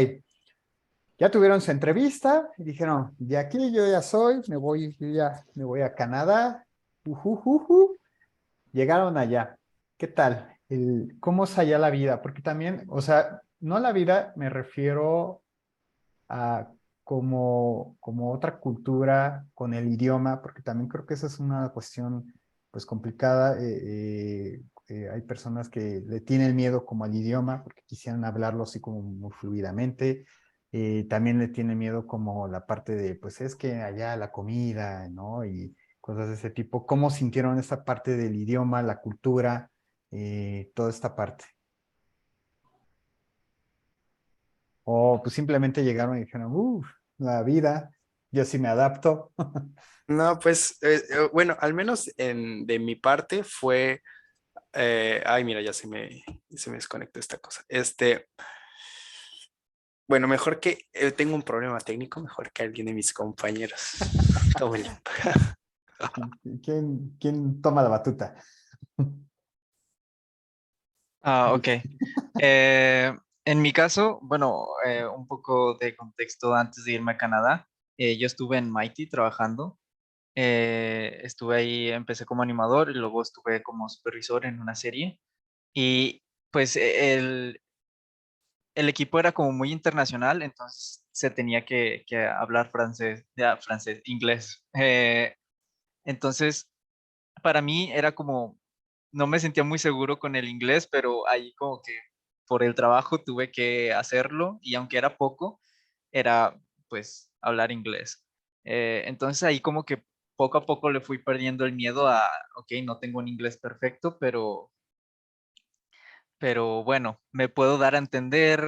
Speaker 2: ya tuvieron su entrevista y dijeron, de aquí yo ya soy, yo ya me voy a Canadá. Ujujuju. Llegaron allá. ¿Qué tal? ¿Cómo es allá la vida? Porque también, o sea, no la vida, me refiero a como otra cultura con el idioma, porque también creo que esa es una cuestión pues complicada. Hay personas que le tienen miedo como al idioma porque quisieran hablarlo así como muy fluidamente. También le tienen miedo como la parte de, pues es que allá la comida, ¿no? Y cosas de ese tipo. ¿Cómo sintieron esta parte del idioma, la cultura, toda esta parte? O pues simplemente llegaron y dijeron, uff, la vida, yo sí me adapto.
Speaker 1: No, pues, bueno, al menos de mi parte fue, ay, mira, se me desconectó esta cosa. Bueno, mejor que tengo un problema técnico, mejor que alguien de mis compañeros. Tómale.
Speaker 2: ¿Quién toma la batuta?
Speaker 4: Ok. Eh, en mi caso, bueno, un poco de contexto antes de irme a Canadá. Yo estuve en Mighty trabajando. Estuve ahí, empecé como animador y luego estuve como supervisor en una serie. Y pues el equipo era como muy internacional, entonces se tenía que hablar francés, ya, francés, inglés. Entonces, para mí era como, no me sentía muy seguro con el inglés, pero ahí como que por el trabajo tuve que hacerlo y aunque era poco, era pues hablar inglés. Entonces ahí como que poco a poco le fui perdiendo el miedo a, ok, no tengo un inglés perfecto, pero bueno, me puedo dar a entender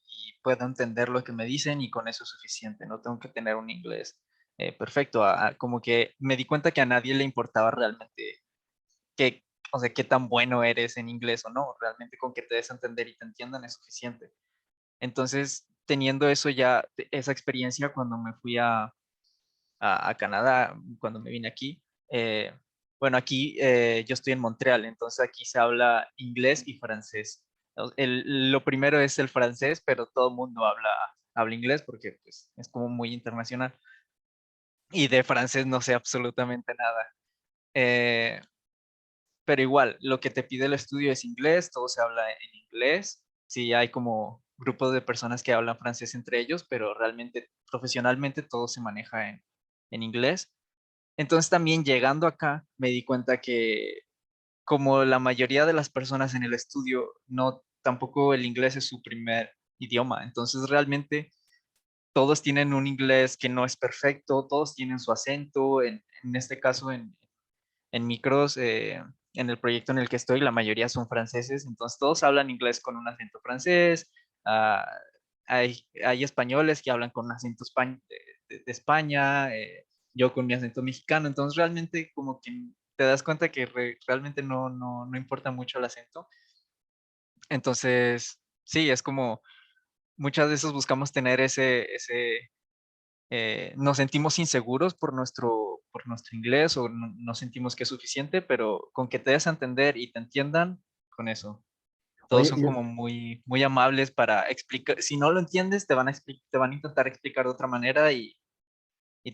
Speaker 4: y puedo entender lo que me dicen y con eso es suficiente, no tengo que tener un inglés perfecto. Como que me di cuenta que a nadie le importaba realmente qué, o sea, qué tan bueno eres en inglés o no, realmente con que te des a entender y te entiendan es suficiente. Entonces, teniendo eso ya, esa experiencia cuando me fui a Canadá, cuando me vine aquí, bueno, aquí yo estoy en Montreal, entonces aquí se habla inglés y francés. Lo primero es el francés, pero todo el mundo habla inglés porque pues, es como muy internacional. Y de francés no sé absolutamente nada. Eh, pero igual, lo que te pide el estudio es inglés, todo se habla en inglés. Sí, hay como grupos de personas que hablan francés entre ellos, pero realmente, profesionalmente, todo se maneja en inglés. Entonces también llegando acá, me di cuenta que como la mayoría de las personas en el estudio, no, tampoco el inglés es su primer idioma. Entonces realmente todos tienen un inglés que no es perfecto, todos tienen su acento. En este caso, en Micros, en el proyecto en el que estoy, la mayoría son franceses, entonces todos hablan inglés con un acento francés. ah, hay españoles que hablan con un acento de España, yo con mi acento mexicano, entonces realmente como que te das cuenta que realmente no importa mucho el acento. Entonces, sí, es como muchas veces buscamos tener nos sentimos inseguros por nuestro inglés o no sentimos que es suficiente, pero con que te des a entender y te entiendan, con eso. Todos
Speaker 2: Oye,
Speaker 4: son como muy, muy amables para explicar. Si no lo entiendes, te van a intentar explicar de otra manera y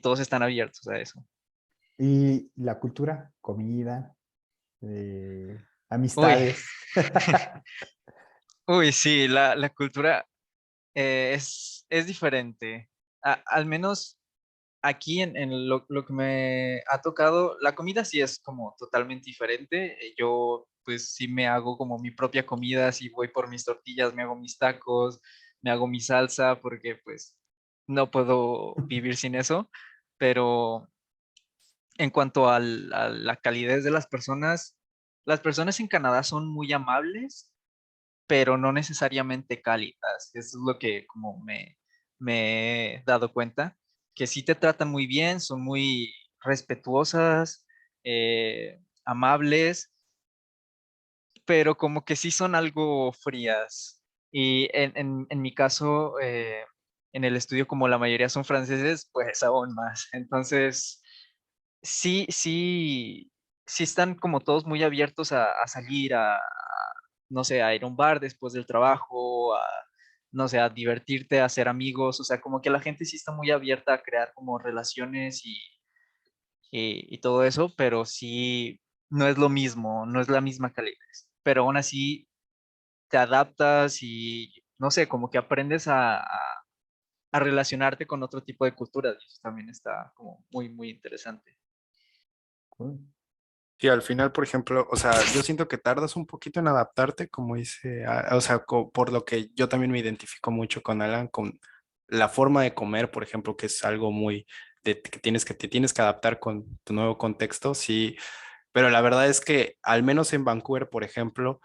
Speaker 4: todos están abiertos a eso.
Speaker 2: y la cultura, comida,
Speaker 4: Uy,
Speaker 2: amistades.
Speaker 4: uy, sí, la cultura es diferente. Al menos aquí en lo que me ha tocado, la comida sí es como totalmente diferente. Yo pues sí me hago como mi propia comida, sí voy por mis tortillas, me hago mis tacos, me hago mi salsa, porque pues no puedo vivir sin eso. Pero en cuanto a la calidez de las personas en Canadá son muy amables, pero no necesariamente cálidas. Eso es lo que como me he dado cuenta, que sí te tratan muy bien, son muy respetuosas, amables, pero como que sí son algo frías. Y en mi caso, en el estudio, como la mayoría son franceses, pues aún más. Entonces, sí están como todos muy abiertos a salir, no sé, a ir a un bar después del trabajo, no sé, a divertirte, a hacer amigos, o sea, como que la gente sí está muy abierta a crear como relaciones y todo eso, pero sí, no es lo mismo, no es la misma calidez, pero aún así te adaptas y, no sé, como que aprendes a relacionarte con otro tipo de culturas, y eso también está como muy, muy interesante.
Speaker 1: Sí, al final, por ejemplo, o sea, yo siento que tardas un poquito en adaptarte, como dice, o sea, por lo que yo también me identifico mucho con Alan, con la forma de comer, por ejemplo, que es algo muy que te tienes que adaptar con tu nuevo contexto, sí, pero la verdad es que al menos en Vancouver, por ejemplo,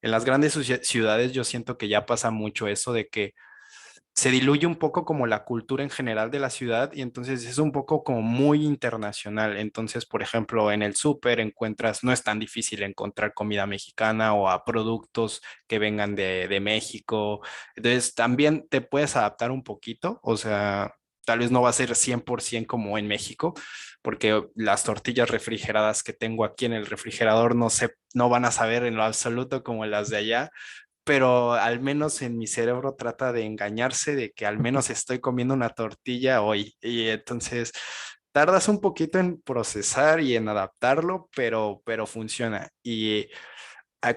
Speaker 1: en las grandes ciudades yo siento que ya pasa mucho eso de que se diluye un poco como la cultura en general de la ciudad y entonces es un poco como muy internacional. Entonces, por ejemplo, en el súper encuentras, no es tan difícil encontrar comida mexicana o a productos que vengan de México. Entonces, también te puedes adaptar un poquito, o sea, tal vez no va a ser 100% como en México, porque las tortillas refrigeradas que tengo aquí en el refrigerador no van a saber en lo absoluto como las de allá, pero al menos en mi cerebro trata de engañarse de que al menos estoy comiendo una tortilla hoy. Y entonces tardas un poquito en procesar y en adaptarlo, pero funciona. Y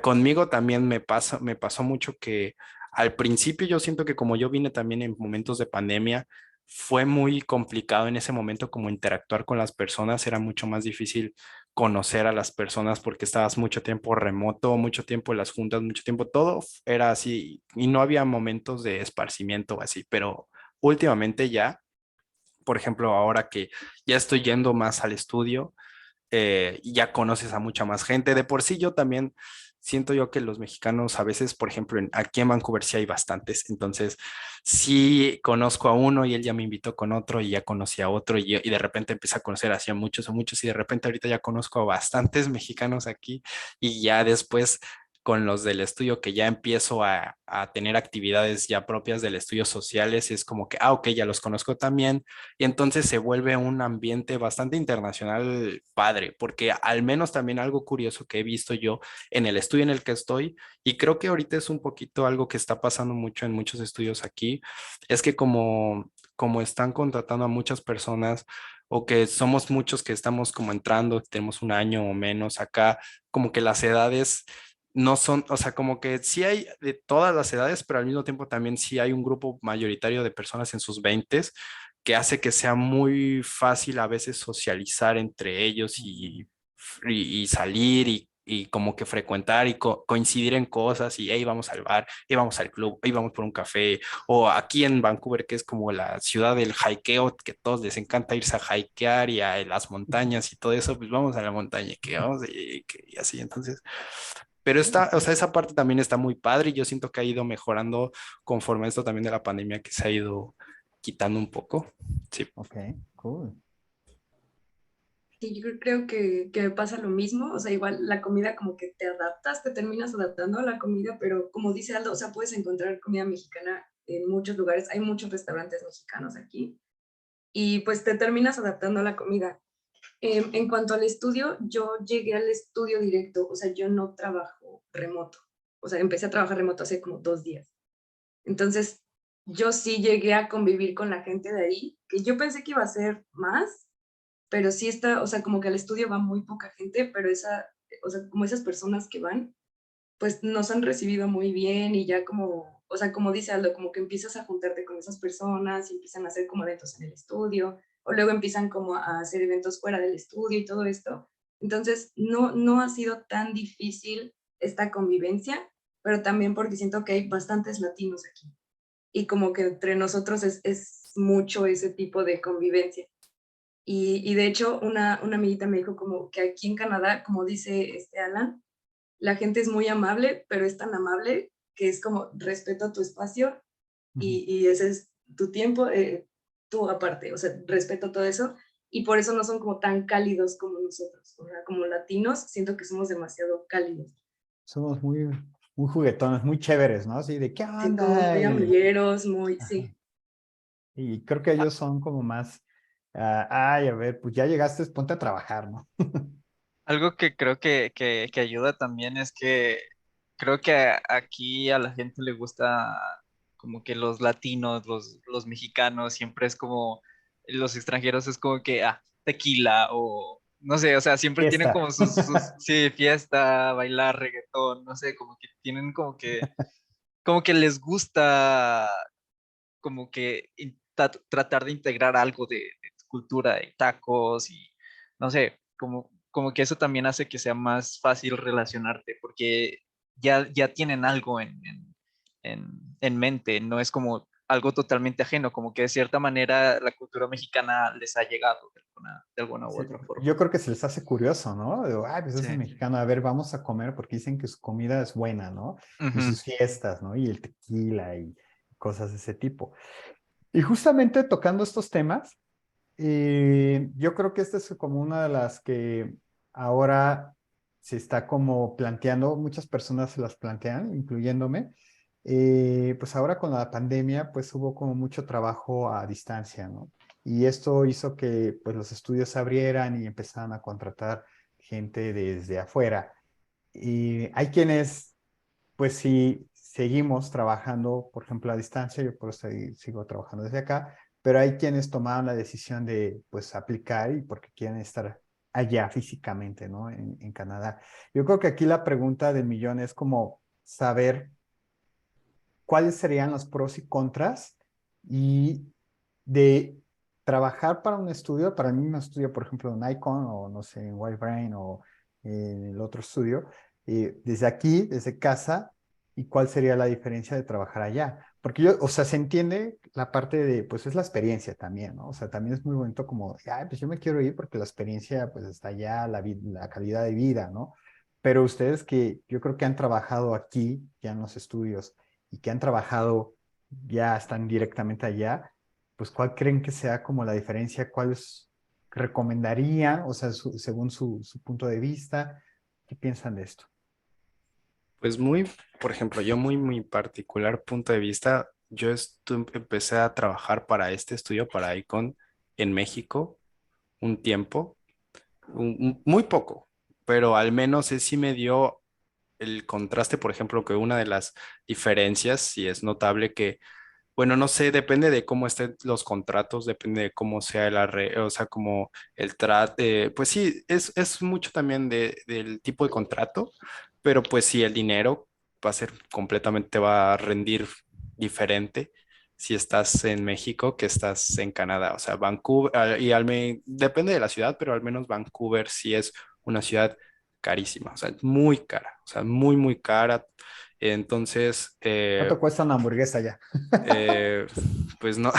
Speaker 1: conmigo también me pasó mucho que al principio yo siento que como yo vine también en momentos de pandemia, fue muy complicado en ese momento como interactuar con las personas, era mucho más difícil conocer a las personas porque estabas mucho tiempo remoto, mucho tiempo en las juntas, mucho tiempo, todo era así y no había momentos de esparcimiento o así, pero últimamente ya, por ejemplo, ahora que ya estoy yendo más al estudio, ya conoces a mucha más gente. De por sí yo también siento yo que los mexicanos a veces, por ejemplo, aquí en Vancouver sí hay bastantes, entonces sí conozco a uno y él ya me invitó con otro y ya conocí a otro y de repente empecé a conocer así a muchos o muchos y de repente ahorita ya conozco a bastantes mexicanos aquí y ya después con los del estudio que ya empiezo a tener actividades ya propias del estudio sociales, es como que, ok, ya los conozco también, y entonces se vuelve un ambiente bastante internacional padre, porque al menos también algo curioso que he visto yo en el estudio en el que estoy, y creo que ahorita es un poquito algo que está pasando mucho en muchos estudios aquí, es que como están contratando a muchas personas o que somos muchos que estamos como entrando, tenemos un año o menos acá, como que las edades no son, o sea, como que sí hay de todas las edades, pero al mismo tiempo también sí hay un grupo mayoritario de personas en sus veintes que hace que sea muy fácil a veces socializar entre ellos y salir y como que frecuentar y coincidir en cosas y hey, vamos al bar, hey, vamos al club, hey, vamos por un café, o aquí en Vancouver, que es como la ciudad del hikeo, que todos les encanta irse a hikear y a las montañas y todo eso, pues vamos a la montaña, que vamos y así, entonces. Pero está, o sea, esa parte también está muy padre y yo siento que ha ido mejorando conforme esto también de la pandemia que se ha ido quitando un poco. Sí.
Speaker 2: Ok, cool.
Speaker 3: Sí, yo creo que me pasa lo mismo, o sea, igual la comida como que te adaptas, te terminas adaptando a la comida, pero como dice Aldo, o sea, puedes encontrar comida mexicana en muchos lugares, hay muchos restaurantes mexicanos aquí, y pues te terminas adaptando a la comida. En cuanto al estudio, yo llegué al estudio directo, o sea, yo no trabajo remoto, o sea, empecé a trabajar remoto hace como 2 días. Entonces, yo sí llegué a convivir con la gente de ahí, que yo pensé que iba a ser más, pero sí está, o sea, como que al estudio va muy poca gente, pero o sea, como esas personas que van, pues nos han recibido muy bien y ya como, o sea, como dice Aldo, como que empiezas a juntarte con esas personas y empiezan a hacer como eventos en el estudio, o luego empiezan como a hacer eventos fuera del estudio y todo esto. Entonces, no ha sido tan difícil esta convivencia, pero también porque siento que hay bastantes latinos aquí y como que entre nosotros es mucho ese tipo de convivencia. Y de hecho, una amiguita me dijo como que aquí en Canadá, como dice Alan, la gente es muy amable, pero es tan amable que es como respeto a tu espacio y ese es tu tiempo, tú aparte, o sea, respeto todo eso. Y por eso no son como tan cálidos como nosotros. O sea, como latinos, siento que somos demasiado cálidos.
Speaker 2: Somos muy juguetones, muy chéveres, ¿no? Así de, ¿qué
Speaker 3: Sí, como
Speaker 2: onda?
Speaker 3: muy amigueros, muy,
Speaker 2: Ajá.
Speaker 3: sí.
Speaker 2: Y creo que ellos son como más, ay, a ver, pues ya llegaste, ponte a trabajar, ¿no?
Speaker 4: Algo que creo que ayuda también es que creo que aquí a la gente le gusta como que los latinos, los mexicanos, siempre es como, los extranjeros es como que, tequila o no sé, o sea, siempre tienen
Speaker 2: Fiesta.
Speaker 4: como sus sí, fiesta, bailar reggaetón, no sé, como que tienen como que les gusta como que tratar de integrar algo de tu cultura, de tacos y no sé, como que eso también hace que sea más fácil relacionarte, porque ya tienen algo en mente, no es como algo totalmente ajeno, como que de cierta manera la cultura mexicana les ha llegado de alguna u
Speaker 2: Sí,
Speaker 4: otra forma.
Speaker 2: yo creo que se les hace curioso, ¿no? De, ay, pues es
Speaker 4: Sí.
Speaker 2: mexicano, a ver, vamos a comer porque dicen que su comida es buena, ¿no? Y
Speaker 4: Ujú.
Speaker 2: sus fiestas, ¿no? Y el tequila y cosas de ese tipo. Y justamente tocando estos temas, yo creo que esta es como una de las que ahora se está como planteando, muchas personas se las plantean, incluyéndome. Pues ahora con la pandemia, pues hubo como mucho trabajo a distancia, ¿no? Y esto hizo que pues los estudios se abrieran y empezaran a contratar gente desde afuera. Y hay quienes, pues sí, seguimos trabajando, por ejemplo, a distancia, yo por eso sigo trabajando desde acá, pero hay quienes tomaron la decisión de, pues, aplicar y porque quieren estar allá físicamente, ¿no? En Canadá. Yo creo que aquí la pregunta del millón es como saber cuáles serían los pros y contras y de trabajar para un estudio, para el mismo estudio, por ejemplo, en Icon o no sé, en Whitebrain o en el otro estudio, desde aquí, desde casa, y cuál sería la diferencia de trabajar allá. Porque yo, o sea, se entiende la parte de, pues es la experiencia también, ¿no? O sea, también es muy bonito como, ay, pues yo me quiero ir porque la experiencia, pues está allá, la calidad de vida, ¿no? Pero ustedes que yo creo que han trabajado aquí, ya en los estudios, y que han trabajado, ya están directamente allá, pues ¿cuál creen que sea como la diferencia? ¿Cuáles recomendarían? O sea, según su punto de vista, ¿qué piensan de esto?
Speaker 1: Pues muy, por ejemplo, yo muy particular punto de vista, empecé a trabajar para este estudio, para Icon, en México, un tiempo, muy poco, pero al menos sí me dio el contraste, por ejemplo, que una de las diferencias, sí es notable que, bueno, no sé, depende de cómo estén los contratos, depende de cómo sea o sea, como el trato, pues sí, es mucho también del tipo de contrato, pero pues sí, el dinero va a ser completamente, va a rendir diferente si estás en México que estás en Canadá. O sea, Vancouver, depende de la ciudad, pero al menos Vancouver sí es una ciudad carísima, o sea, muy cara, o sea, muy cara. Entonces,
Speaker 2: ¿Cuánto cuesta una hamburguesa allá?
Speaker 1: eh, pues no,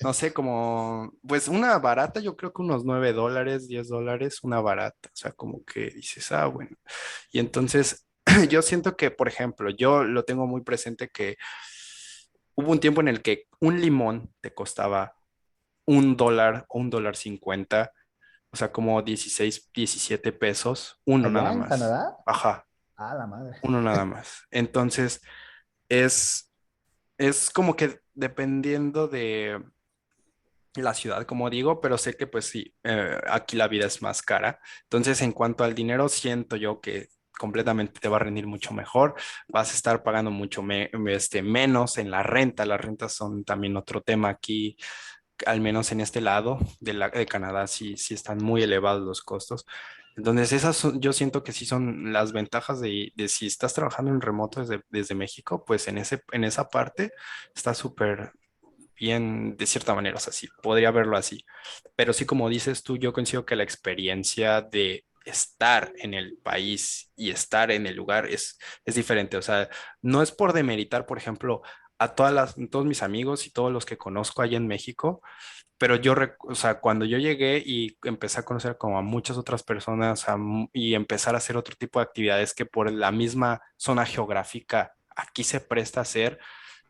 Speaker 1: no sé, como, pues una barata, yo creo que unos $9, $10, una barata, o sea, como que dices, ah, bueno. Y entonces, yo siento que, por ejemplo, yo lo tengo muy presente que hubo un tiempo en el que un limón te costaba $1 o $1.50, o sea, como 16 17 pesos, uno
Speaker 2: ¿Allá
Speaker 1: nada
Speaker 2: en
Speaker 1: más.
Speaker 2: Canadá?
Speaker 1: Ajá,
Speaker 2: Ah, la madre.
Speaker 1: uno nada más. Entonces, es, es como que dependiendo de la ciudad, como digo, pero sé que pues sí, aquí la vida es más cara. Entonces, en cuanto al dinero, siento yo que completamente te va a rendir mucho mejor. Vas a estar pagando mucho menos en la renta. Las rentas son también otro tema aquí, al menos en este lado de Canadá, sí están muy elevados los costos. Entonces, yo siento que sí son las ventajas de si estás trabajando en remoto desde México, pues en esa parte está súper bien de cierta manera, o sea, sí, podría verlo así. Pero sí, como dices tú, yo considero que la experiencia de estar en el país y estar en el lugar es diferente. O sea, no es por demeritar, por ejemplo, todos mis amigos y todos los que conozco allá en México, pero o sea, cuando yo llegué y empecé a conocer como a muchas otras personas y empezar a hacer otro tipo de actividades que por la misma zona geográfica aquí se presta a hacer,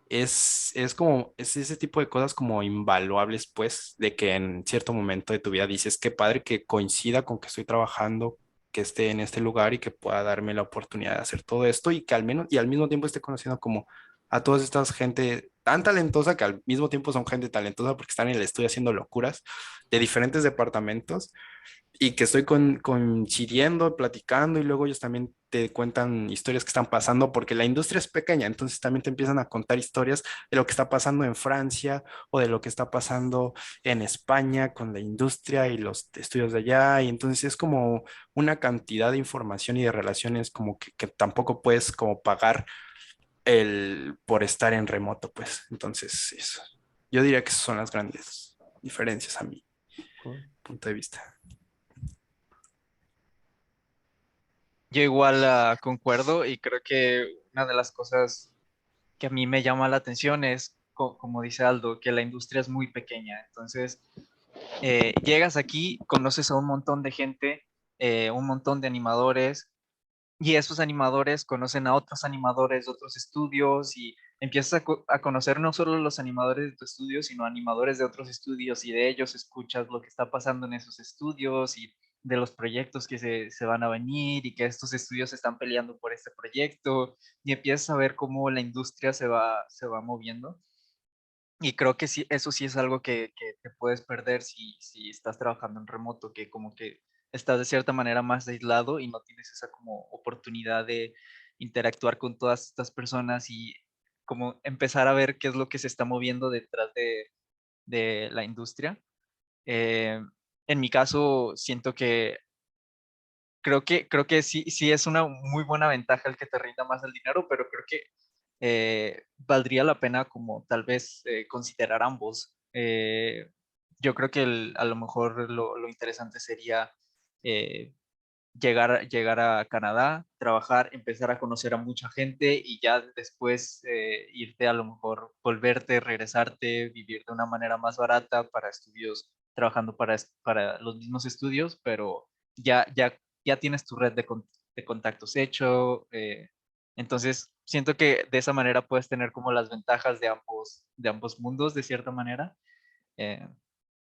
Speaker 1: es ese tipo de cosas como invaluables, pues, de que en cierto momento de tu vida dices, qué padre que coincida con que estoy trabajando, que esté en este lugar y que pueda darme la oportunidad de hacer todo esto y que al menos, y al mismo tiempo esté conociendo como a todas estas gente tan talentosa que al mismo tiempo son gente talentosa porque están en el estudio haciendo locuras de diferentes departamentos y que estoy coincidiendo, platicando y luego ellos también te cuentan historias que están pasando porque la industria es pequeña, entonces también te empiezan a contar historias de lo que está pasando en Francia o de lo que está pasando en España con la industria y los estudios de allá y entonces es como una cantidad de información y de relaciones como que tampoco puedes como pagar por estar en remoto, pues entonces eso. Yo diría que esas son las grandes diferencias a mi
Speaker 2: Cool.
Speaker 1: punto de vista.
Speaker 4: Yo igual concuerdo y creo que una de las cosas que a mí me llama la atención es como dice Aldo, que la industria es muy pequeña. Entonces, llegas aquí, conoces a un montón de gente, un montón de animadores, y esos animadores conocen a otros animadores de otros estudios y empiezas a conocer no solo los animadores de tu estudio, sino animadores de otros estudios y de ellos escuchas lo que está pasando en esos estudios y de los proyectos que se van a venir y que estos estudios están peleando por este proyecto y empiezas a ver cómo la industria se va moviendo. Y creo que sí, eso sí es algo que te puedes perder si estás trabajando en remoto, que como que estás de cierta manera más aislado y no tienes esa como oportunidad de interactuar con todas estas personas y como empezar a ver qué es lo que se está moviendo detrás de la industria. Eh, en mi caso, siento que creo que sí es una muy buena ventaja el que te rinda más el dinero, pero creo que valdría la pena como tal vez considerar ambos. Yo creo que a lo mejor lo interesante sería eh, llegar a Canadá, trabajar, empezar a conocer a mucha gente y ya después irte a lo mejor, volverte, regresarte, vivir de una manera más barata para estudios, trabajando para los mismos estudios, pero ya tienes tu red de contactos hecho. Entonces, siento que de esa manera puedes tener como las ventajas de ambos mundos, de cierta manera. Eh,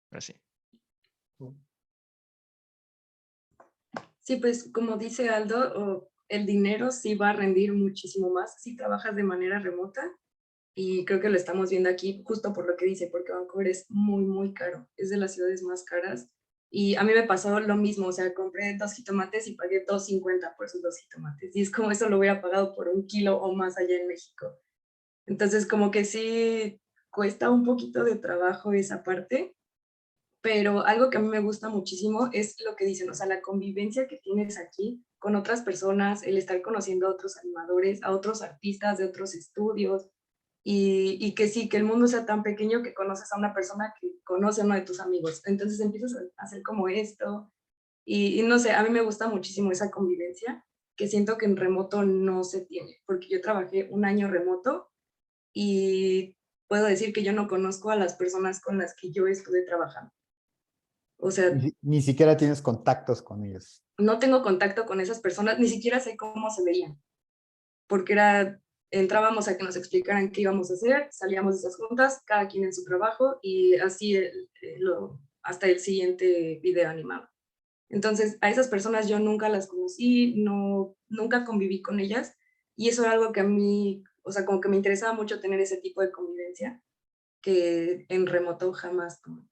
Speaker 4: pero sí.
Speaker 3: Sí, pues como dice Aldo, el dinero sí va a rendir muchísimo más si trabajas de manera remota y creo que lo estamos viendo aquí justo por lo que dice, porque Vancouver es muy, muy caro, es de las ciudades más caras y a mí me pasó lo mismo, o sea, compré 2 jitomates y pagué 2.50 por esos 2 jitomates y es como eso lo hubiera pagado por 1 kilo o más allá en México. Entonces como que sí cuesta un poquito de trabajo esa parte, pero algo que a mí me gusta muchísimo es lo que dicen, o sea, la convivencia que tienes aquí con otras personas, el estar conociendo a otros animadores, a otros artistas de otros estudios, y que sí, que el mundo sea tan pequeño que conoces a una persona que conoce a uno de tus amigos. Entonces empiezas a hacer como esto, y no sé, a mí me gusta muchísimo esa convivencia que siento que en remoto no se tiene, porque yo trabajé un año remoto y puedo decir que yo no conozco a las personas con las que yo estuve trabajando. O sea,
Speaker 2: Ni siquiera tienes contactos con ellos.
Speaker 3: no tengo contacto con esas personas, ni siquiera sé cómo se veían, porque entrábamos a que nos explicaran qué íbamos a hacer, salíamos de esas juntas, cada quien en su trabajo y así hasta el siguiente video animado. Entonces, a esas personas yo nunca las conocí, no, nunca conviví con ellas y eso era algo que a mí, o sea, como que me interesaba mucho tener ese tipo de convivencia que en remoto jamás tuve.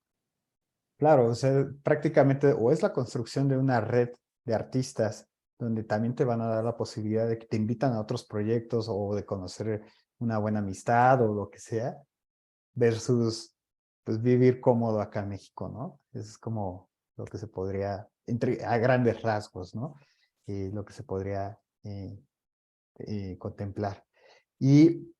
Speaker 2: Claro, o sea, prácticamente o es la construcción de una red de artistas donde también te van a dar la posibilidad de que te invitan a otros proyectos o de conocer una buena amistad o lo que sea, versus pues vivir cómodo acá en México, ¿no? Eso es como lo que se podría, a grandes rasgos, ¿no? Lo que se podría contemplar. Y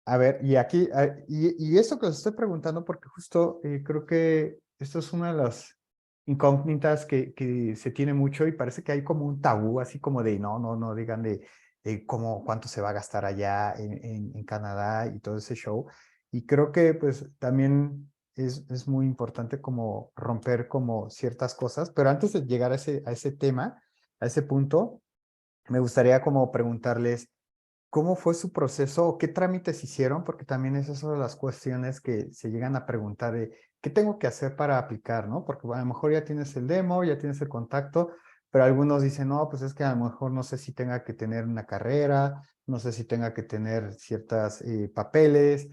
Speaker 2: a ver, y aquí, y esto que os estoy preguntando, porque justo creo que esto es una de las incógnitas que se tiene mucho y parece que hay como un tabú, así como de no digan de cómo, cuánto se va a gastar allá en Canadá y todo ese show. Y creo que pues también es muy importante como romper como ciertas cosas, pero antes de llegar a ese tema, a ese punto, me gustaría como preguntarles, ¿cómo fue su proceso o qué trámites hicieron? Porque también esas son las cuestiones que se llegan a preguntar de qué tengo que hacer para aplicar, ¿no? Porque a lo mejor ya tienes el demo, ya tienes el contacto, pero algunos dicen, no, pues es que a lo mejor no sé si tenga que tener una carrera, no sé si tenga que tener ciertos papeles,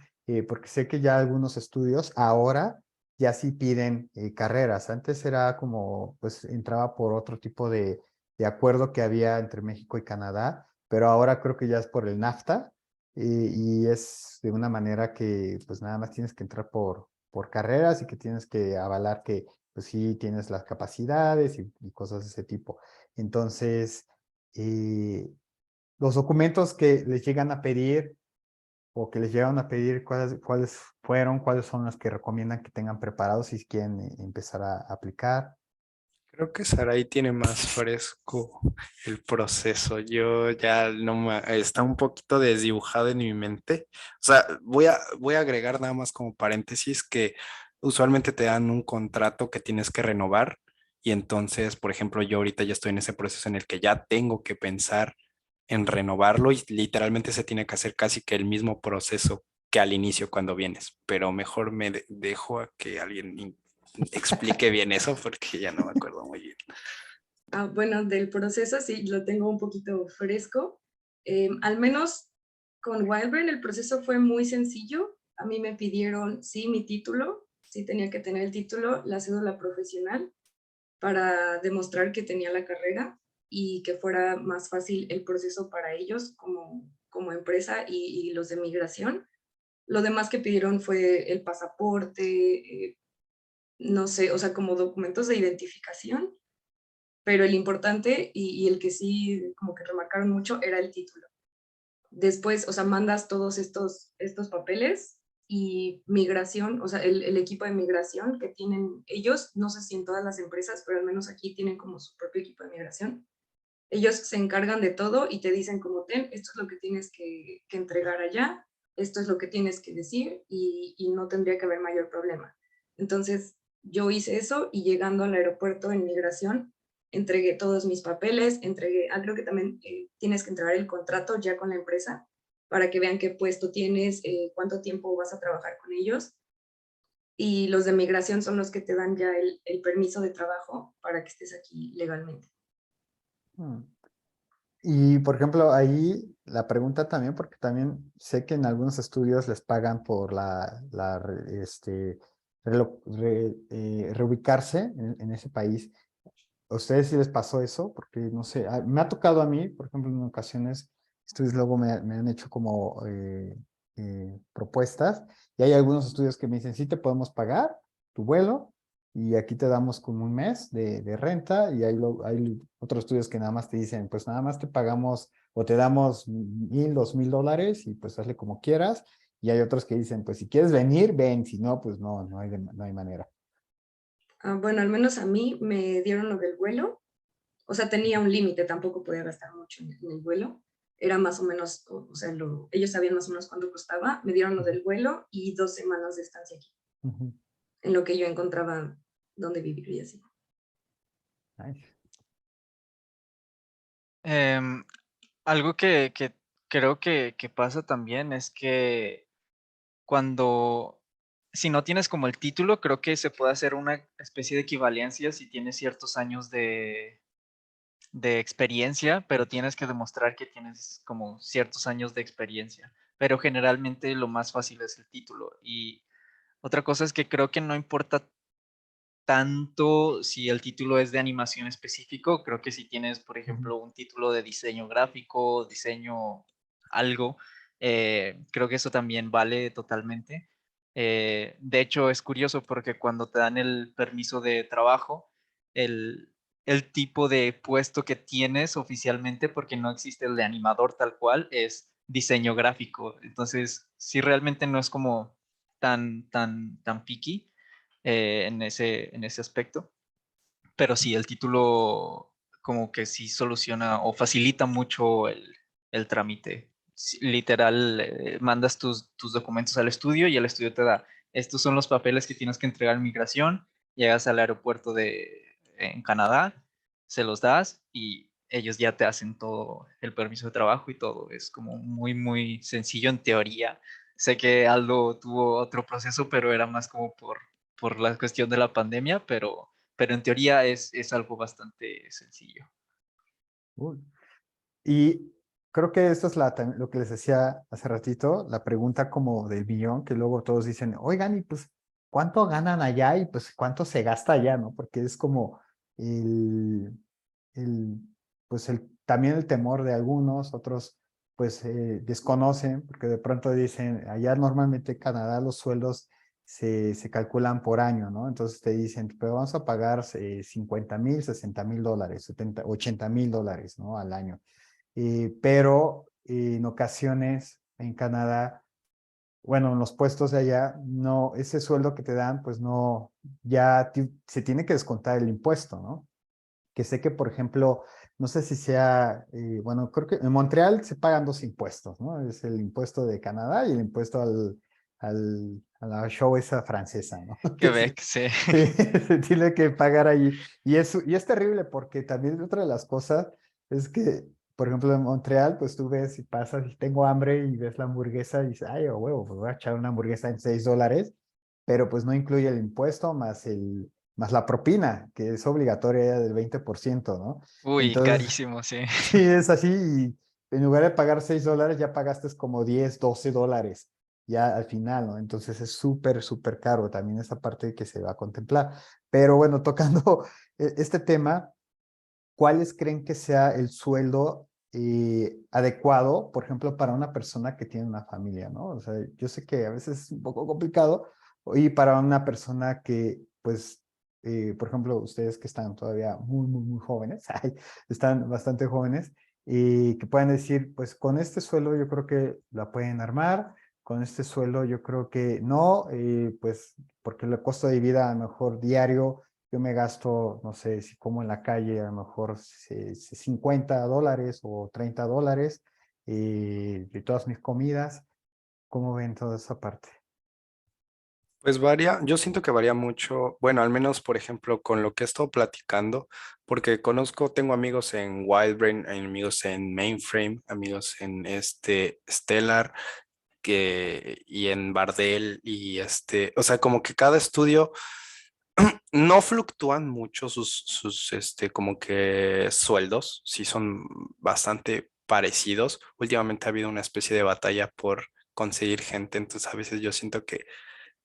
Speaker 2: porque sé que ya algunos estudios ahora ya sí piden carreras. Antes era como, pues entraba por otro tipo de acuerdo que había entre México y Canadá, pero ahora creo que ya es por el NAFTA y es de una manera que pues nada más tienes que entrar por carreras y que tienes que avalar que pues sí tienes las capacidades y cosas de ese tipo. Entonces, los documentos que les llegan a pedir o que les llegan a pedir, ¿cuáles fueron, cuáles son los que recomiendan que tengan preparados si quieren empezar a aplicar?
Speaker 1: Creo que Sarai tiene más fresco el proceso. Yo ya no me, está un poquito desdibujado en mi mente. O sea, voy a agregar nada más como paréntesis que usualmente te dan un contrato que tienes que renovar y entonces, por ejemplo, yo ahorita ya estoy en ese proceso en el que ya tengo que pensar en renovarlo y literalmente se tiene que hacer casi que el mismo proceso que al inicio cuando vienes, pero mejor dejo a que alguien explique bien eso porque ya no me acuerdo muy bien.
Speaker 3: Bueno, del proceso sí lo tengo un poquito fresco. Al menos con Wildbrain el proceso fue muy sencillo. A mí me pidieron, sí, mi título, sí tenía que tener el título, la cédula profesional para demostrar que tenía la carrera y que fuera más fácil el proceso para ellos como empresa y los de migración. Lo demás que pidieron fue el pasaporte, no sé, o sea, como documentos de identificación, pero el importante y el que sí como que remarcaron mucho era el título. Después, o sea, mandas todos estos papeles y migración, o sea, el equipo de migración que tienen ellos, no sé si en todas las empresas, pero al menos aquí tienen como su propio equipo de migración. Ellos se encargan de todo y te dicen como, esto es lo que tienes que entregar allá, esto es lo que tienes que decir y no tendría que haber mayor problema. Entonces, yo hice eso y llegando al aeropuerto en migración, entregué todos mis papeles, creo que también tienes que entregar el contrato ya con la empresa para que vean qué puesto tienes, cuánto tiempo vas a trabajar con ellos. Y los de migración son los que te dan ya el permiso de trabajo para que estés aquí legalmente.
Speaker 2: Hmm. Y por ejemplo, ahí la pregunta también, porque también sé que en algunos estudios les pagan por reubicarse en ese país. ¿A ustedes sí les pasó eso? Porque no sé, me ha tocado a mí, por ejemplo, en ocasiones, estudios luego me han hecho como propuestas y hay algunos estudios que me dicen, sí te podemos pagar tu vuelo y aquí te damos como un mes de renta y hay otros estudios que nada más te dicen, pues nada más te pagamos o te damos $1,000, $2,000 y pues hazle como quieras. Y hay otros que dicen, pues si quieres venir, ven, si no, pues no hay manera.
Speaker 3: Bueno, al menos a mí me dieron lo del vuelo. O sea, tenía un límite, tampoco podía gastar mucho en el vuelo. Era más o menos, o sea, ellos sabían más o menos cuánto costaba. Me dieron lo del vuelo y 2 semanas de estancia aquí,
Speaker 2: Ujú.
Speaker 3: en lo que yo encontraba dónde vivir y así.
Speaker 2: Nice.
Speaker 4: Em, Algo que creo que pasa también es que cuando, si no tienes como el título, creo que se puede hacer una especie de equivalencia si tienes ciertos años de experiencia, pero tienes que demostrar que tienes como ciertos años de experiencia. Pero generalmente lo más fácil es el título. Y otra cosa es que creo que no importa tanto si el título es de animación específico. Creo que si tienes, por
Speaker 2: Ujú.
Speaker 4: ejemplo, un título de diseño gráfico, diseño algo, creo que eso también vale totalmente. De hecho, es curioso porque cuando te dan el permiso de trabajo, el, el tipo de puesto que tienes oficialmente, porque no existe el de animador tal cual, es diseño gráfico. Entonces, sí, realmente no es como tan picky en ese aspecto, pero sí, el título como que sí soluciona o facilita mucho el trámite. Sí, literal, mandas tus documentos al estudio y el estudio te da, estos son los papeles que tienes que entregar en migración, llegas al aeropuerto en Canadá, se los das y ellos ya te hacen todo el permiso de trabajo y todo. Es como muy sencillo en teoría. Sé que Aldo tuvo otro proceso, pero era más como por la cuestión de la pandemia, pero en teoría es algo bastante sencillo.
Speaker 2: Uy. Y creo que esto es lo que les decía hace ratito, la pregunta como del billón, que luego todos dicen, oigan, y pues, ¿cuánto ganan allá? Y pues, ¿cuánto se gasta allá? ¿No? Porque es como el, el pues, también el temor de algunos, otros, pues, desconocen, porque de pronto dicen, allá normalmente en Canadá los sueldos se calculan por año, ¿no? Entonces te dicen, pero vamos a pagar $50,000, $60,000, 70, $80,000, ¿no? Al año. Pero en ocasiones en Canadá, bueno, en los puestos de allá, no, ese sueldo que te dan, pues no, ya se tiene que descontar el impuesto, ¿no? que sé que, por ejemplo, no sé si sea, bueno, creo que en Montreal se pagan dos impuestos, ¿no? Es el impuesto de Canadá y el impuesto a la show esa francesa, ¿no? Que
Speaker 4: Quebec, sí.
Speaker 2: sí, se tiene que pagar ahí. Y es terrible porque también otra de las cosas es que, por ejemplo, en Montreal, pues tú ves y pasas y tengo hambre y ves la hamburguesa y dices, ay, a huevo, pues voy a echar una hamburguesa en $6, pero pues no incluye el impuesto más la propina, que es obligatoria del 20%, ¿no?
Speaker 4: Uy,
Speaker 2: Entonces,
Speaker 4: carísimo, sí.
Speaker 2: sí, es así y en lugar de pagar $6, ya pagaste como 10, $12 ya al final, ¿no? Entonces es súper, súper caro también esa parte que se va a contemplar. Pero bueno, tocando este tema, ¿cuáles creen que sea el sueldo adecuado, por ejemplo, para una persona que tiene una familia, ¿no? O sea, yo sé que a veces es un poco complicado y para una persona que, pues, por ejemplo, ustedes que están todavía muy, muy, muy jóvenes, ay, están bastante jóvenes, y que puedan decir, pues, con este sueldo yo creo que la pueden armar, con este sueldo yo creo que no, pues, porque el costo de vida a lo mejor diario yo me gasto, no sé, si como en la calle, a lo mejor $50 o $30 de todas mis comidas. ¿Cómo ven toda esa parte?
Speaker 1: Pues varía, yo siento que varía mucho, bueno, al menos por ejemplo con lo que he estado platicando, porque tengo amigos en Wildbrain, amigos en Mainframe, amigos en Stellar, y en Bardell, y o sea, como que cada estudio no fluctúan mucho como que sueldos, sí son bastante parecidos. Últimamente ha habido una especie de batalla por conseguir gente, entonces a veces yo siento que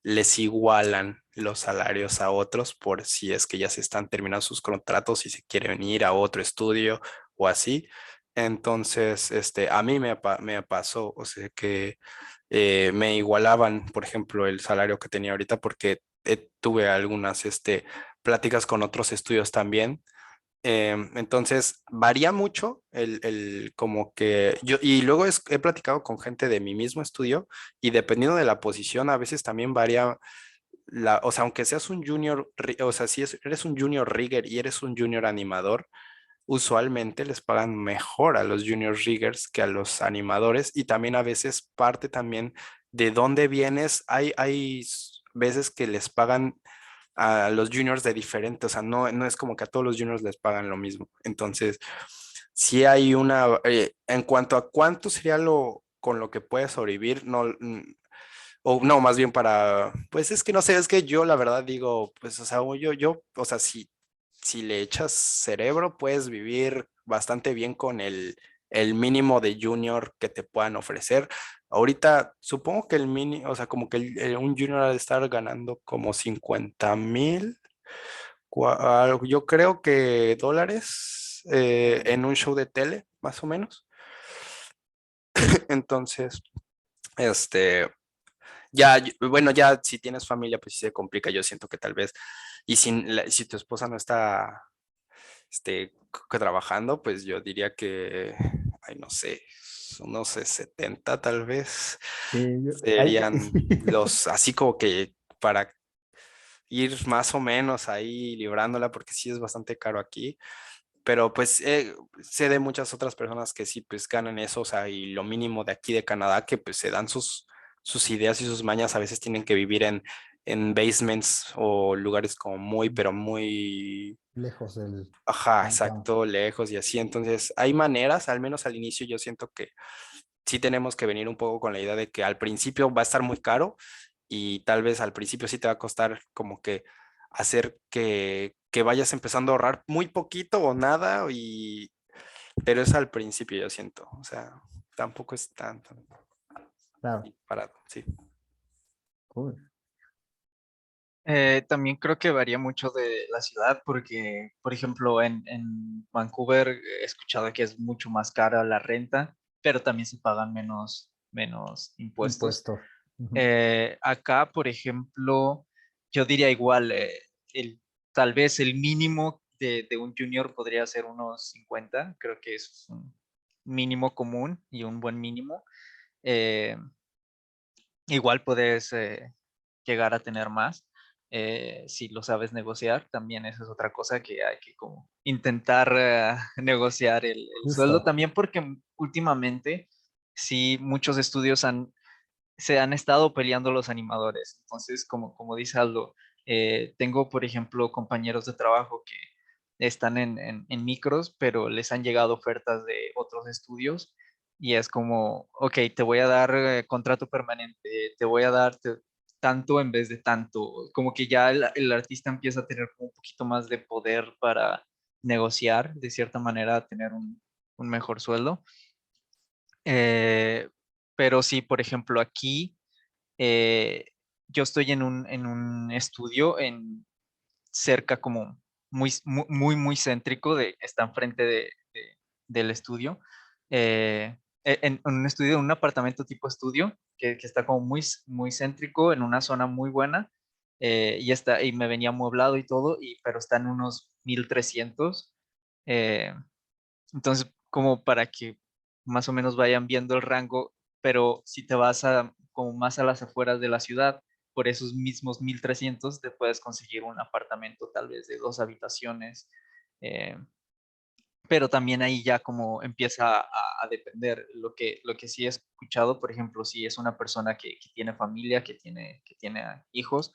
Speaker 1: les igualan los salarios a otros por si es que ya se están terminando sus contratos y se quieren ir a otro estudio o así. Entonces, a mí me pasó, o sea, que me igualaban, por ejemplo, el salario que tenía ahorita porque tuve algunas, pláticas con otros estudios también. Entonces, varía mucho como que yo, y luego he platicado con gente de mi mismo estudio y dependiendo de la posición, a veces también varía o sea, aunque seas un junior, o sea, si eres un junior rigger y eres un junior animador, usualmente les pagan mejor a los junior riggers que a los animadores y también a veces parte también de dónde vienes. Hay veces que les pagan a los juniors de diferente, o sea, no es como que a todos los juniors les pagan lo mismo. Entonces, si hay en cuanto a cuánto sería lo con lo que puedes sobrevivir, no, o no, más bien pues es que no sé, es que yo la verdad digo, pues, o sea, o sea, si le echas cerebro, puedes vivir bastante bien con el mínimo de junior que te puedan ofrecer. Ahorita, supongo que o sea, como que un junior ha de estar ganando como 50,000, yo creo que dólares en un show de tele, más o menos. Entonces, este, bueno, ya si tienes familia, pues sí se complica. Yo siento que tal vez, y si tu esposa no está, trabajando, pues yo diría que, ay, no sé, unos 70 tal vez
Speaker 2: Sí,
Speaker 1: serían así como que para ir más o menos ahí librándola, porque sí es bastante caro aquí. Pero pues sé de muchas otras personas que sí, pues ganan eso, o sea, y lo mínimo de aquí de Canadá, que pues se dan sus ideas y sus mañas, a veces tienen que vivir en basements o lugares como muy, pero muy,
Speaker 2: lejos del
Speaker 1: ajá,
Speaker 2: downtown.
Speaker 1: exacto, lejos y así. Entonces, hay maneras, al menos al inicio yo siento que sí tenemos que venir un poco con la idea de que al principio va a estar muy caro y tal vez al principio sí te va a costar como que hacer que vayas empezando a ahorrar muy poquito o nada, pero es al principio yo siento, o sea, tampoco es tanto
Speaker 2: Claro.
Speaker 1: parado, sí.
Speaker 2: Cool.
Speaker 4: También creo que varía mucho de la ciudad porque, por ejemplo, en Vancouver he escuchado que es mucho más cara la renta, pero también se pagan menos impuestos.
Speaker 2: Impuesto. Ujú.
Speaker 4: Acá, por ejemplo, yo diría igual, tal vez el mínimo de un junior podría ser unos 50, creo que es un mínimo común y un buen mínimo. Eh, Igual puedes llegar a tener más. si lo sabes negociar, también esa es otra cosa que hay que como intentar negociar el sueldo.
Speaker 2: Justo.
Speaker 4: También porque últimamente sí muchos estudios se han estado peleando los animadores. Entonces, como dice Aldo, tengo, por ejemplo, compañeros de trabajo que están en micros, pero les han llegado ofertas de otros estudios y es como, ok, te voy a dar contrato permanente, te voy a dar tanto en vez de tanto, como que ya el artista empieza a tener como un poquito más de poder para negociar, de cierta manera, tener un mejor sueldo. Eh, pero sí, por ejemplo, aquí eh, yo estoy en un estudio cerca como muy céntrico, está enfrente del estudio. En un estudio, un apartamento tipo estudio, que está como muy céntrico, en una zona muy buena, y me venía amueblado y todo, pero está en unos 1300. eh, entonces, como para que más o menos vayan viendo el rango, pero si te vas como más a las afueras de la ciudad, por esos mismos 1300 te puedes conseguir un apartamento tal vez de 2 habitaciones, eh, pero también ahí ya como empieza a depender. Lo que sí he escuchado, por ejemplo, si es una persona que tiene familia, que tiene hijos,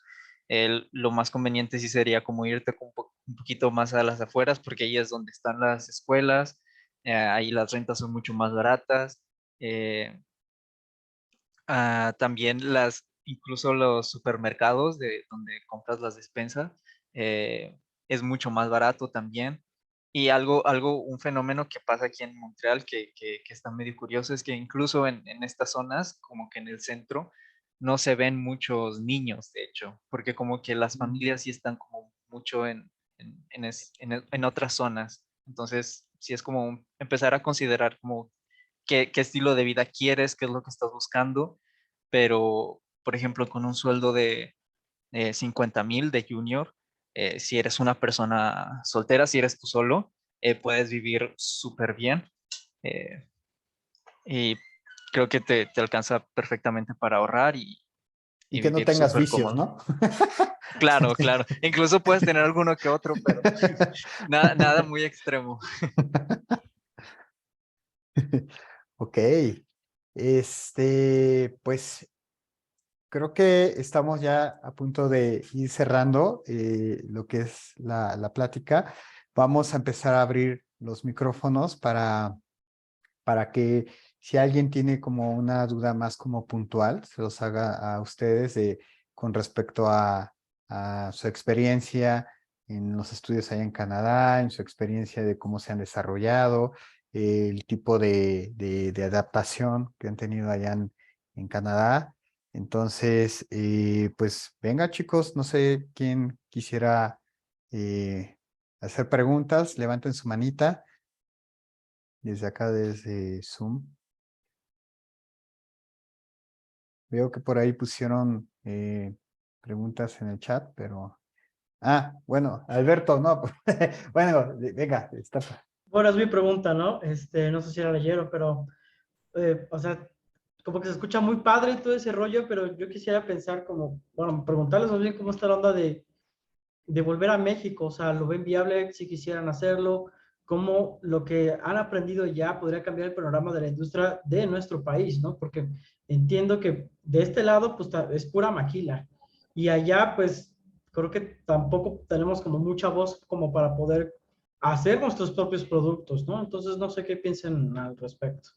Speaker 4: lo más conveniente sí sería como irte un poquito más a las afueras, porque ahí es donde están las escuelas, ahí las rentas son mucho más baratas. eh, También incluso los supermercados de donde compras las despensas, es mucho más barato también. Y un fenómeno que pasa aquí en Montreal que está medio curioso es que incluso en estas zonas, como que en el centro, no se ven muchos niños, de hecho, porque como que las familias sí están como mucho en otras zonas. Entonces, sí es como empezar a considerar como qué estilo de vida quieres, qué es lo que estás buscando, pero, por ejemplo, con un sueldo de 50,000 de junior, si eres una persona soltera, si eres tú solo, puedes vivir súper bien, eh, y creo que te alcanza perfectamente para ahorrar
Speaker 2: Y
Speaker 4: y
Speaker 2: que no
Speaker 4: vivir
Speaker 2: tengas
Speaker 4: súper
Speaker 2: vicios,
Speaker 4: cómodo.
Speaker 2: ¿no?
Speaker 4: Claro, claro. Incluso puedes tener alguno que otro, pero nada muy extremo.
Speaker 2: Ok. Pues creo que estamos ya a punto de ir cerrando lo que es la plática. Vamos a empezar a abrir los micrófonos para que si alguien tiene como una duda más como puntual, se los haga a ustedes con respecto a su experiencia en los estudios allá en Canadá, en su experiencia de cómo se han desarrollado, el tipo de adaptación que han tenido allá en Canadá. Entonces, pues venga chicos, no sé quién quisiera hacer preguntas, levanten su manita desde acá, desde Zoom. Veo que por ahí pusieron preguntas en el chat, pero... Ah, bueno, Alberto, no. Bueno, venga, está.
Speaker 5: Bueno, es mi pregunta, ¿no? No sé si la leyeron, pero, o sea, como que se escucha muy padre todo ese rollo, pero yo quisiera pensar como, bueno, preguntarles más bien cómo está la onda de volver a México, o sea, ¿lo ven viable si quisieran hacerlo? ¿Cómo lo que han aprendido ya podría cambiar el panorama de la industria de nuestro país, ¿no? Porque entiendo que de este lado, pues es pura maquila. Y allá, pues, creo que tampoco tenemos como mucha voz como para poder hacer nuestros propios productos, ¿no? Entonces, no sé qué piensen al respecto.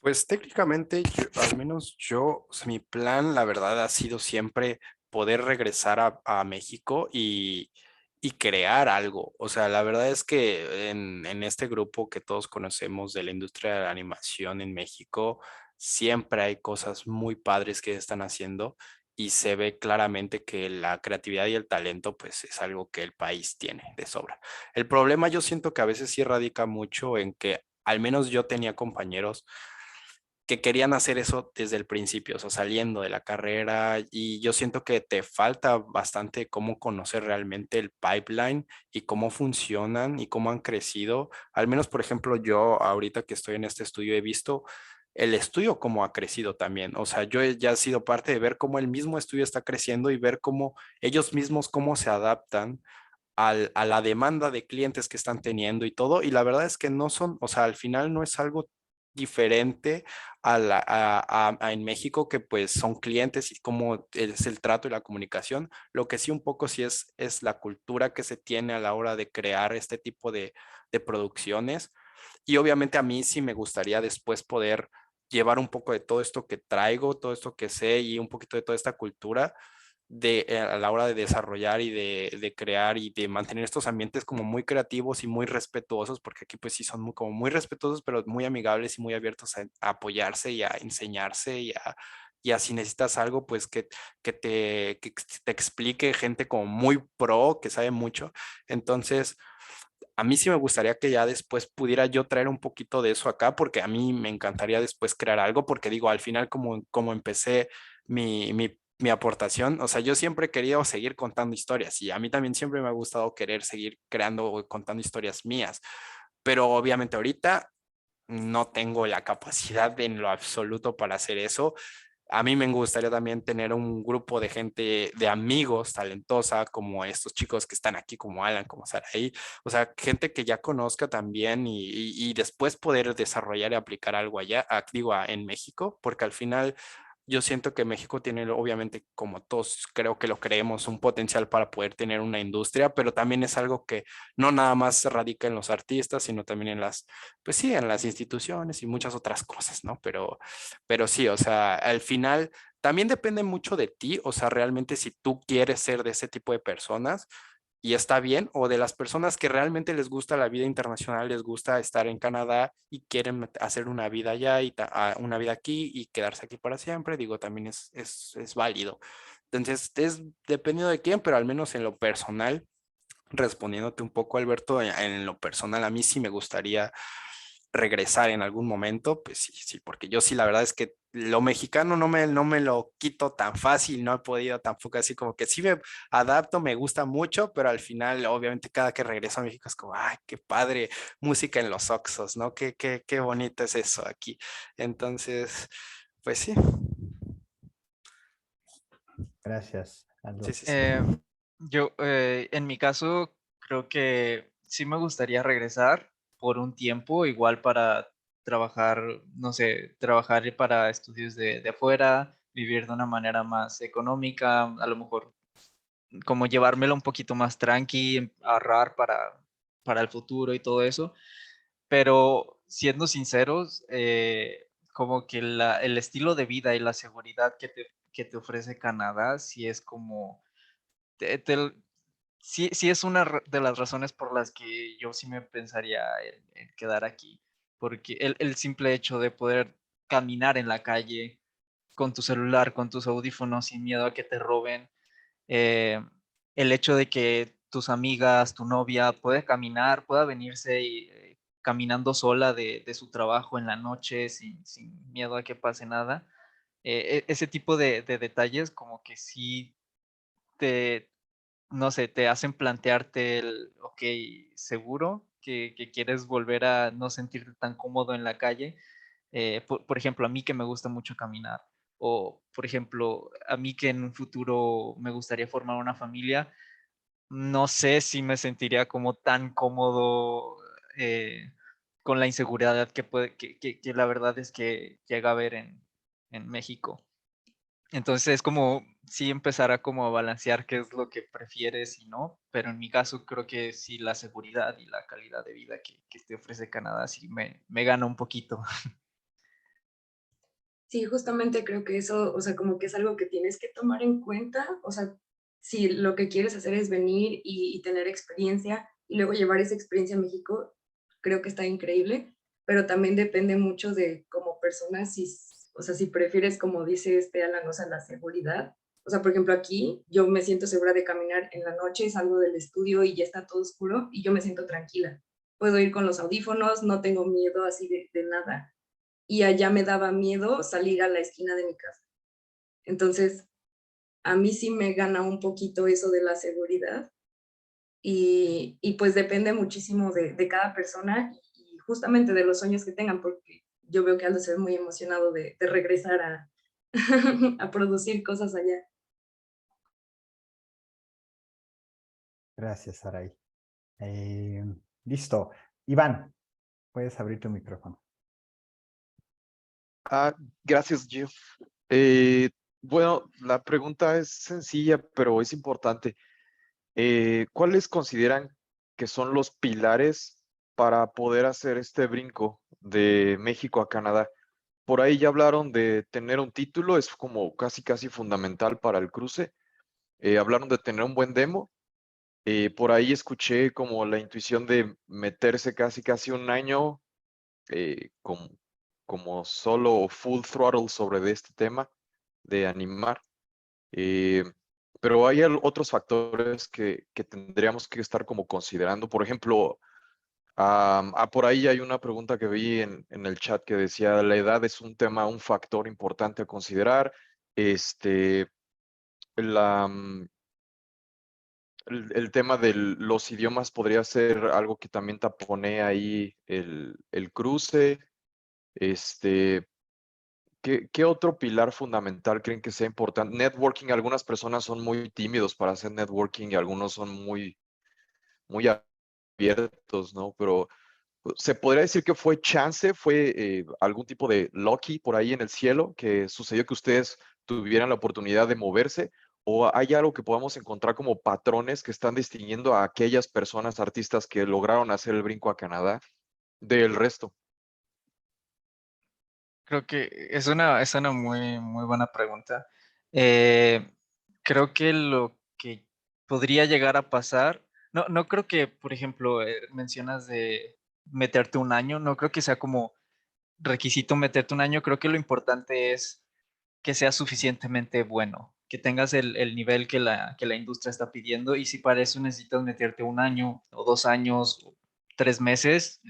Speaker 1: Pues técnicamente, al menos yo, o sea, mi plan, la verdad, ha sido siempre poder regresar a México y crear algo. O sea, la verdad es que en este grupo que todos conocemos de la industria de la animación en México, siempre hay cosas muy padres que están haciendo y se ve claramente que la creatividad y el talento, pues es algo que el país tiene de sobra. El problema yo siento que a veces sí radica mucho en que al menos yo tenía compañeros que querían hacer eso desde el principio, o sea, saliendo de la carrera, y yo siento que te falta bastante cómo conocer realmente el pipeline y cómo funcionan y cómo han crecido. Al menos, por ejemplo, yo ahorita que estoy en este estudio he visto el estudio cómo ha crecido también. O sea, yo ya he sido parte de ver cómo el mismo estudio está creciendo y ver cómo ellos mismos cómo se adaptan a la demanda de clientes que están teniendo y todo. Y la verdad es que no son, o sea, al final no es algo diferente en México, que pues son clientes y cómo es el trato y la comunicación. Lo que sí un poco sí es la cultura que se tiene a la hora de crear este tipo de producciones. Y obviamente a mí sí me gustaría después poder llevar un poco de todo esto que traigo, todo esto que sé y un poquito de toda esta cultura a la hora de desarrollar y de crear y de mantener estos ambientes como muy creativos y muy respetuosos, porque aquí pues sí son como muy respetuosos, pero muy amigables y muy abiertos a apoyarse y a enseñarse y a si necesitas algo, pues que te explique gente como muy pro, que sabe mucho. Entonces, a mí sí me gustaría que ya después pudiera yo traer un poquito de eso acá, porque a mí me encantaría después crear algo, porque digo, al final como empecé mi aportación, o sea, yo siempre he querido seguir contando historias y a mí también siempre me ha gustado querer seguir creando o contando historias mías, pero obviamente ahorita no tengo la capacidad en lo absoluto para hacer eso. A mí me gustaría también tener un grupo de gente, de amigos talentosa, como estos chicos que están aquí, como Alan, como Saraí, o sea, gente que ya conozca también y después poder desarrollar y aplicar algo allá, digo, en México, porque al final yo siento que México tiene, obviamente, como todos creo que lo creemos, un potencial para poder tener una industria, pero también es algo que no nada más radica en los artistas, sino también en pues sí, en las instituciones y muchas otras cosas, ¿no? Pero sí, o sea, al final también depende mucho de ti, o sea, realmente si tú quieres ser de ese tipo de personas y está bien, o de las personas que realmente les gusta la vida internacional, les gusta estar en Canadá y quieren hacer una vida allá y una vida aquí y quedarse aquí para siempre, digo, también es válido. Entonces, es dependiendo de quién, pero al menos en lo personal, respondiéndote un poco, Alberto, en lo personal, a mí sí me gustaría regresar en algún momento, pues sí, sí, porque yo sí, la verdad es que lo mexicano no me lo quito tan fácil, no he podido tampoco así como que sí me adapto, me gusta mucho, pero al final, obviamente, cada que regreso a México es como, ay, qué padre, música en los Oxxos, ¿no? Qué bonito es eso aquí. Entonces, pues sí,
Speaker 2: Gracias,
Speaker 1: sí,
Speaker 2: Aldo.
Speaker 1: sí, sí.
Speaker 4: Yo, en mi caso, creo que sí me gustaría regresar por un tiempo, igual para trabajar, no sé, trabajar para estudios de afuera, vivir de una manera más económica, a lo mejor como llevármelo un poquito más tranqui, ahorrar para el futuro y todo eso. Pero siendo sinceros, como que el estilo de vida y la seguridad que te ofrece Canadá, sí es como, te, te- sí es una de las razones por las que yo sí me pensaría en quedar aquí, porque el simple hecho de poder caminar en la calle con tu celular, con tus audífonos, sin miedo a que te roben, eh, el hecho de que tus amigas, tu novia puede caminar, pueda venirse caminando sola de su trabajo en la noche sin miedo a que pase nada, ese tipo de detalles como que sí te, no sé, te hacen plantearte ok, seguro que quieres volver a no sentirte tan cómodo en la calle. Por ejemplo, a mí que me gusta mucho caminar, o por ejemplo, a mí que en un futuro me gustaría formar una familia, no sé si me sentiría como tan cómodo con la inseguridad que la verdad es que llega a haber en México. Entonces es como sí empezar a como balancear qué es lo que prefieres y no, pero en mi caso creo que sí la seguridad y la calidad de vida que te ofrece Canadá sí me gana un poquito.
Speaker 3: Sí, justamente creo que eso, o sea, como que es algo que tienes que tomar en cuenta, o sea, si lo que quieres hacer es venir y tener experiencia y luego llevar esa experiencia a México, creo que está increíble, pero también depende mucho de como persona, si, o sea, si prefieres, como dice Alan, o sea, la seguridad. O sea, por ejemplo, aquí yo me siento segura de caminar en la noche, salgo del estudio y ya está todo oscuro y yo me siento tranquila. Puedo ir con los audífonos, no tengo miedo así de nada, y allá me daba miedo salir a la esquina de mi casa. Entonces, a mí sí me gana un poquito eso de la seguridad y pues depende muchísimo de cada persona y justamente de los sueños que tengan, porque yo veo que Aldo se ve muy emocionado de regresar a, a producir cosas allá.
Speaker 2: Gracias, Saray. Listo. Iván, puedes abrir tu micrófono.
Speaker 6: Gracias, Jeff. Bueno, la pregunta es sencilla, pero es importante. ¿Cuáles consideran que son los pilares para poder hacer este brinco de México a Canadá? Por ahí ya hablaron de tener un título, es como casi fundamental para el cruce. Hablaron de tener un buen demo. Por ahí escuché como la intuición de meterse casi un año como solo full throttle sobre de este tema de animar. Eh, pero hay otros factores que tendríamos que estar como considerando. Por ejemplo, por ahí hay una pregunta que vi en el chat que decía, la edad es un tema, un factor importante a considerar. La, mm, el tema de los idiomas podría ser algo que también tapone ahí el cruce. Este, ¿Qué otro pilar fundamental creen que sea importante? Networking, algunas personas son muy tímidos para hacer networking y algunos son muy abiertos, ¿no? Pero se podría decir que fue chance, fue algún tipo de lucky por ahí en el cielo, que sucedió que ustedes tuvieran la oportunidad de moverse, o hay algo que podamos encontrar como patrones que están distinguiendo a aquellas personas, artistas que lograron hacer el brinco a Canadá del resto.
Speaker 4: Creo que es una muy buena pregunta. Eh, Creo que lo que podría llegar a pasar, no creo que, por ejemplo, mencionas de meterte un año, no creo que sea como requisito meterte un año, creo que lo importante es que seas suficientemente bueno, que tengas el nivel que la industria está pidiendo y si para eso necesitas meterte un año o 2 años o 3 meses,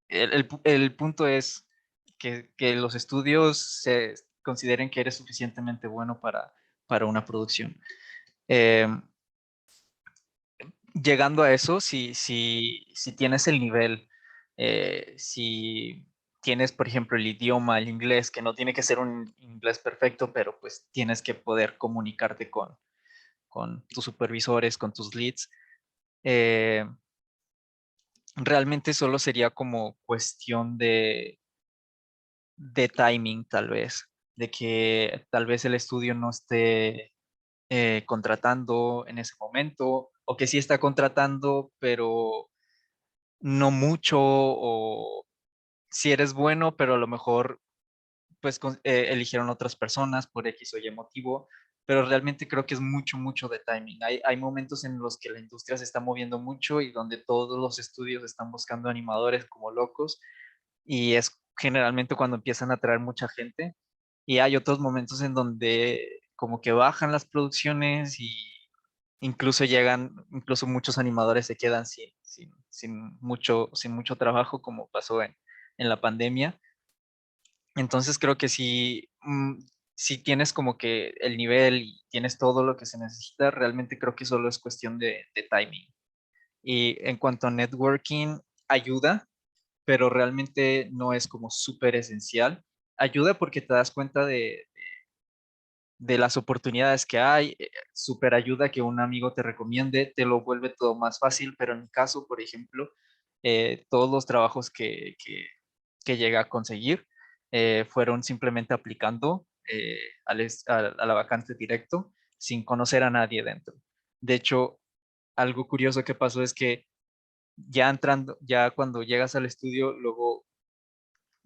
Speaker 4: el punto es que los estudios se consideren que eres suficientemente bueno para una producción. Eh, Llegando a eso, si tienes el nivel, si tienes, por ejemplo, el idioma, el inglés, que no tiene que ser un inglés perfecto, pero pues tienes que poder comunicarte con tus supervisores, con tus leads, eh, realmente solo sería como cuestión de timing, tal vez, de que tal vez el estudio no esté contratando en ese momento, o que sí está contratando, pero no mucho, o si eres bueno, pero a lo mejor pues eligieron otras personas por X o Y motivo, pero realmente creo que es mucho de timing. Hay momentos en los que la industria se está moviendo mucho y donde todos los estudios están buscando animadores como locos y es generalmente cuando empiezan a traer mucha gente y hay otros momentos en donde como que bajan las producciones y incluso muchos animadores se quedan sin mucho trabajo como pasó en la pandemia. Entonces creo que si tienes como que el nivel y tienes todo lo que se necesita, realmente creo que solo es cuestión de timing. Y en cuanto a networking, ayuda, pero realmente no es como súper esencial. Ayuda porque te das cuenta de las oportunidades que hay, súper ayuda que un amigo te recomiende, te lo vuelve todo más fácil, pero en mi caso, por ejemplo, todos los trabajos que llegué a conseguir fueron simplemente aplicando a la vacante directo sin conocer a nadie dentro. De hecho, algo curioso que pasó es que ya entrando, ya cuando llegas al estudio, luego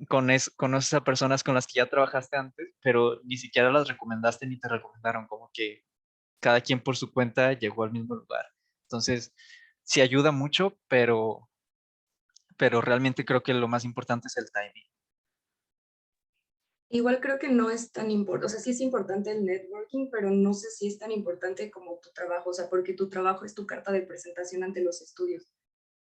Speaker 4: conoces a personas con las que ya trabajaste antes, pero ni siquiera las recomendaste ni te recomendaron, como que cada quien por su cuenta llegó al mismo lugar. Entonces, sí ayuda mucho, pero realmente creo que lo más importante es el timing.
Speaker 3: Igual creo que no es tan importante, o sea, sí es importante el networking, pero no sé si es tan importante como tu trabajo, o sea, porque tu trabajo es tu carta de presentación ante los estudios.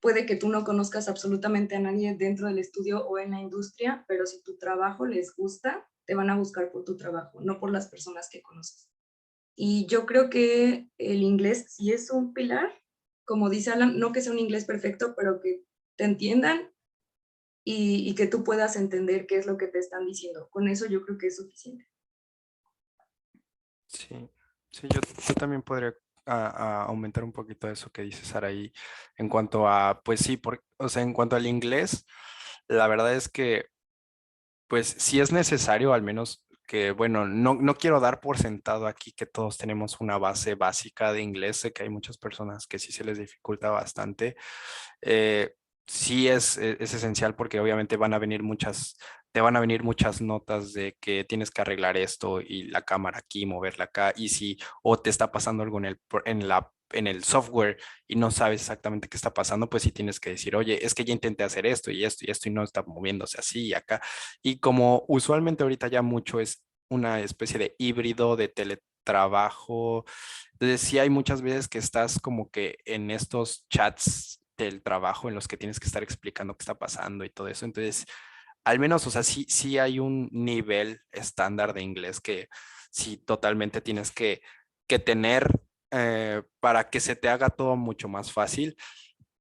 Speaker 3: Puede que tú no conozcas absolutamente a nadie dentro del estudio o en la industria, pero si tu trabajo les gusta, te van a buscar por tu trabajo, no por las personas que conoces. Y yo creo que el inglés sí es un pilar, como dice Alan, no que sea un inglés perfecto, pero que te entiendan y que tú puedas entender qué es lo que te están diciendo. Con eso yo creo que es suficiente.
Speaker 1: Sí, sí, yo también podría a aumentar un poquito eso que dice Saraí en cuanto a, pues sí, o sea, en cuanto al inglés, la verdad es que, pues sí es necesario, al menos que, bueno, no quiero dar por sentado aquí que todos tenemos una base básica de inglés, sé que hay muchas personas que sí se les dificulta bastante. eh, sí es esencial porque obviamente te van a venir muchas notas de que tienes que arreglar esto y la cámara aquí, moverla acá, y si o te está pasando algo en el software y no sabes exactamente qué está pasando, pues sí tienes que decir, oye, es que ya intenté hacer esto y esto y esto y no está moviéndose así y acá. Y como usualmente ahorita ya mucho es una especie de híbrido de teletrabajo, entonces sí hay muchas veces que estás como que en estos chats del trabajo en los que tienes que estar explicando qué está pasando y todo eso. Entonces, al menos, o sea, sí hay un nivel estándar de inglés que sí totalmente tienes que tener para que se te haga todo mucho más fácil.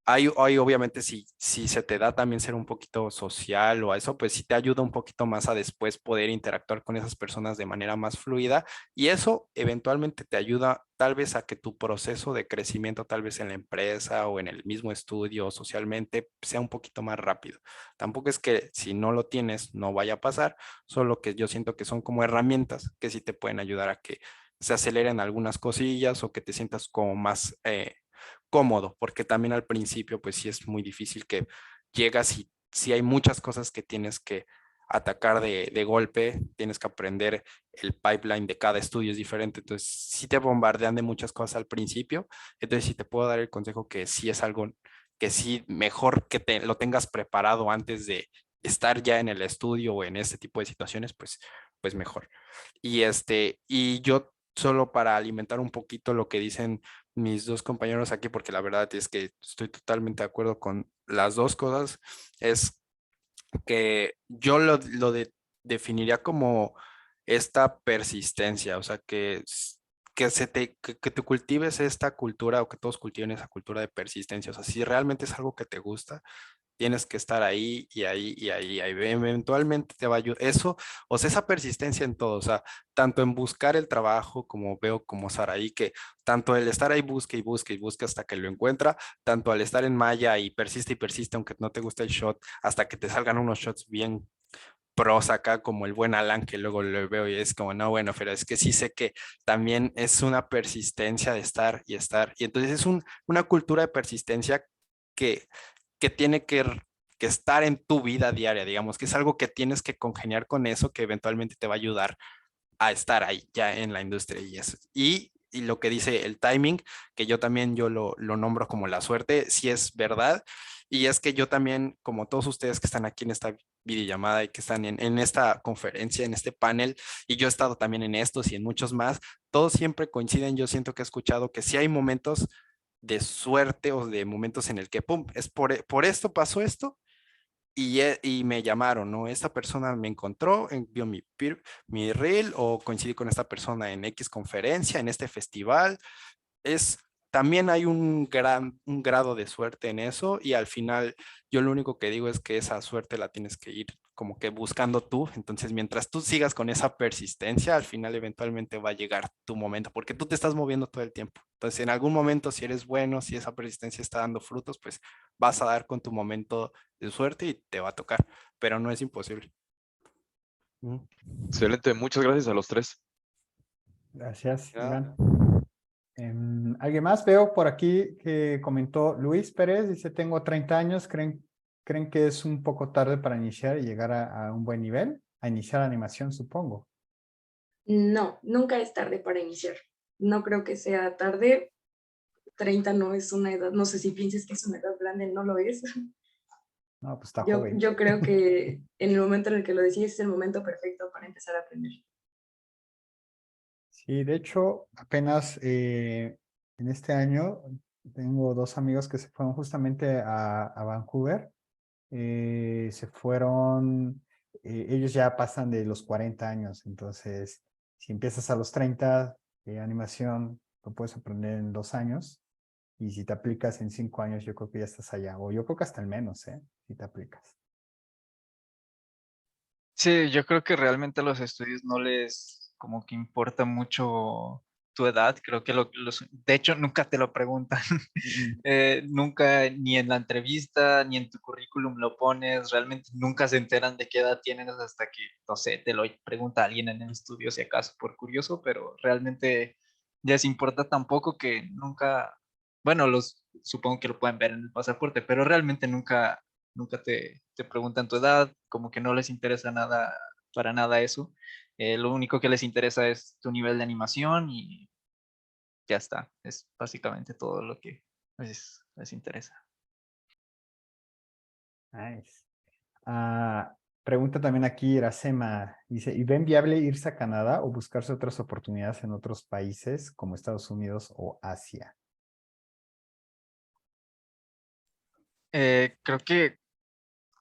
Speaker 1: Hay obviamente si se te da también ser un poquito social o a eso, pues sí te ayuda un poquito más a después poder interactuar con esas personas de manera más fluida y eso eventualmente te ayuda tal vez a que tu proceso de crecimiento tal vez en la empresa o en el mismo estudio o socialmente sea un poquito más rápido. Tampoco es que si no lo tienes no vaya a pasar, solo que yo siento que son como herramientas que sí te pueden ayudar a que se aceleren algunas cosillas o que te sientas como más cómodo, porque también al principio pues sí es muy difícil que llegas y si hay muchas cosas que tienes que atacar de golpe, tienes que aprender el pipeline de cada estudio es diferente, entonces sí te bombardean de muchas cosas al principio, entonces sí te puedo dar el consejo que sí es algo que sí mejor que lo tengas preparado antes de estar ya en el estudio o en este tipo de situaciones, pues mejor. Y yo solo para alimentar un poquito lo que dicen mis dos compañeros aquí, porque la verdad es que estoy totalmente de acuerdo con las dos cosas, es que yo definiría como esta persistencia, o sea, que te cultives esta cultura o que todos cultiven esa cultura de persistencia, o sea, si realmente es algo que te gusta, tienes que estar ahí y ahí y ahí, ahí. Eventualmente te va a ayudar. Eso, o sea, esa persistencia en todo, o sea, tanto en buscar el trabajo, como veo como Saraí, que tanto el estar ahí busque y busque y busque hasta que lo encuentra, tanto al estar en Maya y persiste, aunque no te guste el shot, hasta que te salgan unos shots bien pros acá, como el buen Alan, que luego lo veo y es como, no, bueno, pero es que sí sé que también es una persistencia de estar y estar. Y entonces es una cultura de persistencia que que tiene que estar en tu vida diaria, digamos, que es algo que tienes que congeniar con eso, que eventualmente te va a ayudar a estar ahí ya en la industria y eso. Y lo que dice el timing, que yo lo nombro como la suerte, sí es verdad. Y es que yo también, como todos ustedes que están aquí en esta videollamada y que están en esta conferencia, en este panel, y yo he estado también en estos y en muchos más, todos siempre coinciden, yo siento que he escuchado que sí hay momentos de suerte o de momentos en el que, pum, es por esto pasó esto y me llamaron, ¿no? Esta persona me encontró, vio mi reel o coincidí con esta persona en X conferencia, en este festival. Es, también hay un grado de suerte en eso y al final yo lo único que digo es que esa suerte la tienes que ir como que buscando tú. Entonces, mientras tú sigas con esa persistencia, al final eventualmente va a llegar tu momento, porque tú te estás moviendo todo el tiempo. Entonces, en algún momento, si eres bueno, si esa persistencia está dando frutos, pues vas a dar con tu momento de suerte y te va a tocar, pero no es imposible.
Speaker 6: Excelente, muchas gracias a los tres.
Speaker 2: Gracias,
Speaker 1: Ya.
Speaker 2: Iván. ¿Alguien más? Veo por aquí que comentó Luis Pérez, dice, tengo 30 años, ¿creen que es un poco tarde para iniciar y llegar a un buen nivel? A iniciar animación, supongo.
Speaker 3: No, nunca es tarde para iniciar. No creo que sea tarde. 30 no es una edad, no sé si pienses que es una edad grande, no lo es.
Speaker 2: No, pues está
Speaker 3: Yo,
Speaker 2: joven.
Speaker 3: yo creo que en el momento en el que lo decides es el momento perfecto para empezar a aprender.
Speaker 2: Sí, de hecho, apenas en este año tengo dos amigos que se fueron justamente a Vancouver. Se fueron, ellos ya pasan de los 40 años, entonces si empiezas a los 30, animación lo puedes aprender en 2 años y si te aplicas en 5 años yo creo que ya estás allá, o yo creo que hasta el menos, si te aplicas.
Speaker 4: Sí, yo creo que realmente a los estudios no les como que importa mucho tu edad. Creo que de hecho nunca te lo preguntan.
Speaker 2: Mm.
Speaker 4: Nunca ni en la entrevista ni en tu currículum lo pones. Realmente nunca se enteran de qué edad tienes hasta que, no sé, te lo pregunta alguien en el estudio si acaso por curioso, pero realmente les importa tampoco que nunca, bueno, supongo que lo pueden ver en el pasaporte, pero realmente nunca te preguntan tu edad, como que no les interesa nada, para nada eso. Lo único que les interesa es tu nivel de animación y ya está. Es básicamente todo lo que les interesa.
Speaker 2: Nice. Pregunta también aquí Iracema, dice, ¿y ven viable irse a Canadá o buscarse otras oportunidades en otros países como Estados Unidos o Asia?
Speaker 4: Creo que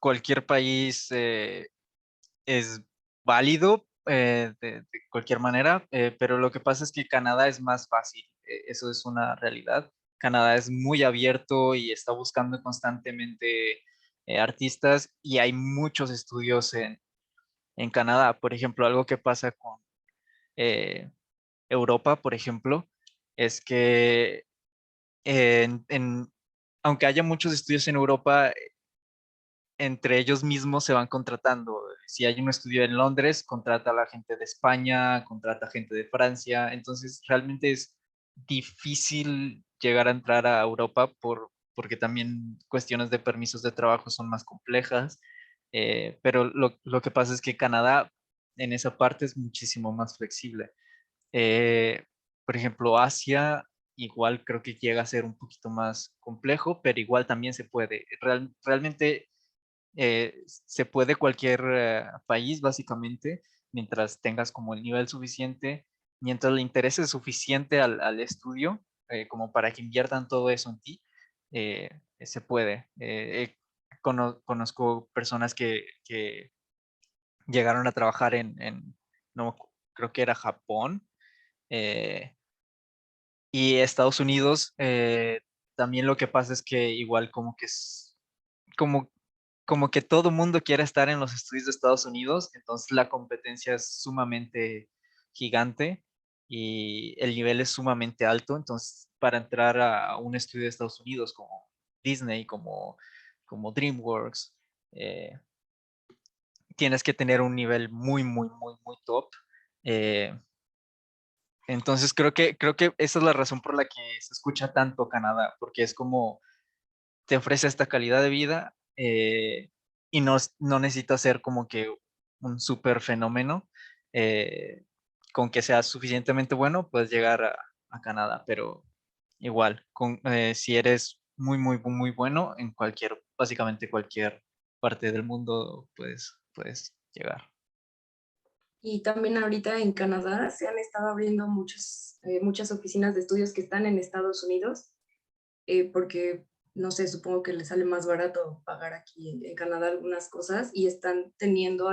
Speaker 4: cualquier país es válido de cualquier manera, pero lo que pasa es que Canadá es más fácil, eso es una realidad. Canadá es muy abierto y está buscando constantemente artistas y hay muchos estudios en Canadá. Por ejemplo, algo que pasa con eh, Europa, por ejemplo, es que aunque haya muchos estudios en Europa, entre ellos mismos se van contratando. Si hay un estudio en Londres, contrata a la gente de España, contrata gente de Francia. Entonces, realmente es difícil llegar a entrar a Europa porque también cuestiones de permisos de trabajo son más complejas. Pero lo que pasa es que Canadá en esa parte es muchísimo más flexible. Eh, por ejemplo, Asia igual creo que llega a ser un poquito más complejo, pero igual también se puede. Realmente se puede cualquier país, básicamente, mientras tengas como el nivel suficiente, mientras le interese suficiente al estudio, como para que inviertan todo eso en ti, se puede. Conozco personas que llegaron a trabajar no, creo que era Japón, eh, y Estados Unidos. También lo que pasa es que igual como que es como como que todo mundo quiere estar en los estudios de Estados Unidos, entonces la competencia es sumamente gigante y el nivel es sumamente alto, entonces para entrar a un estudio de Estados Unidos como Disney, como DreamWorks, eh, tienes que tener un nivel muy, muy, muy, muy top. Eh, entonces creo que esa es la razón por la que se escucha tanto Canadá, porque es como te ofrece esta calidad de vida y no necesita ser como que un súper fenómeno. eh, con que seas suficientemente bueno, puedes llegar a Canadá, pero igual, si eres muy, muy, muy bueno en básicamente cualquier parte del mundo, puedes llegar.
Speaker 3: Y también ahorita en Canadá se han estado abriendo muchas oficinas de estudios que están en Estados Unidos, porque, no sé, supongo que les sale más barato pagar aquí en Canadá algunas cosas y están teniendo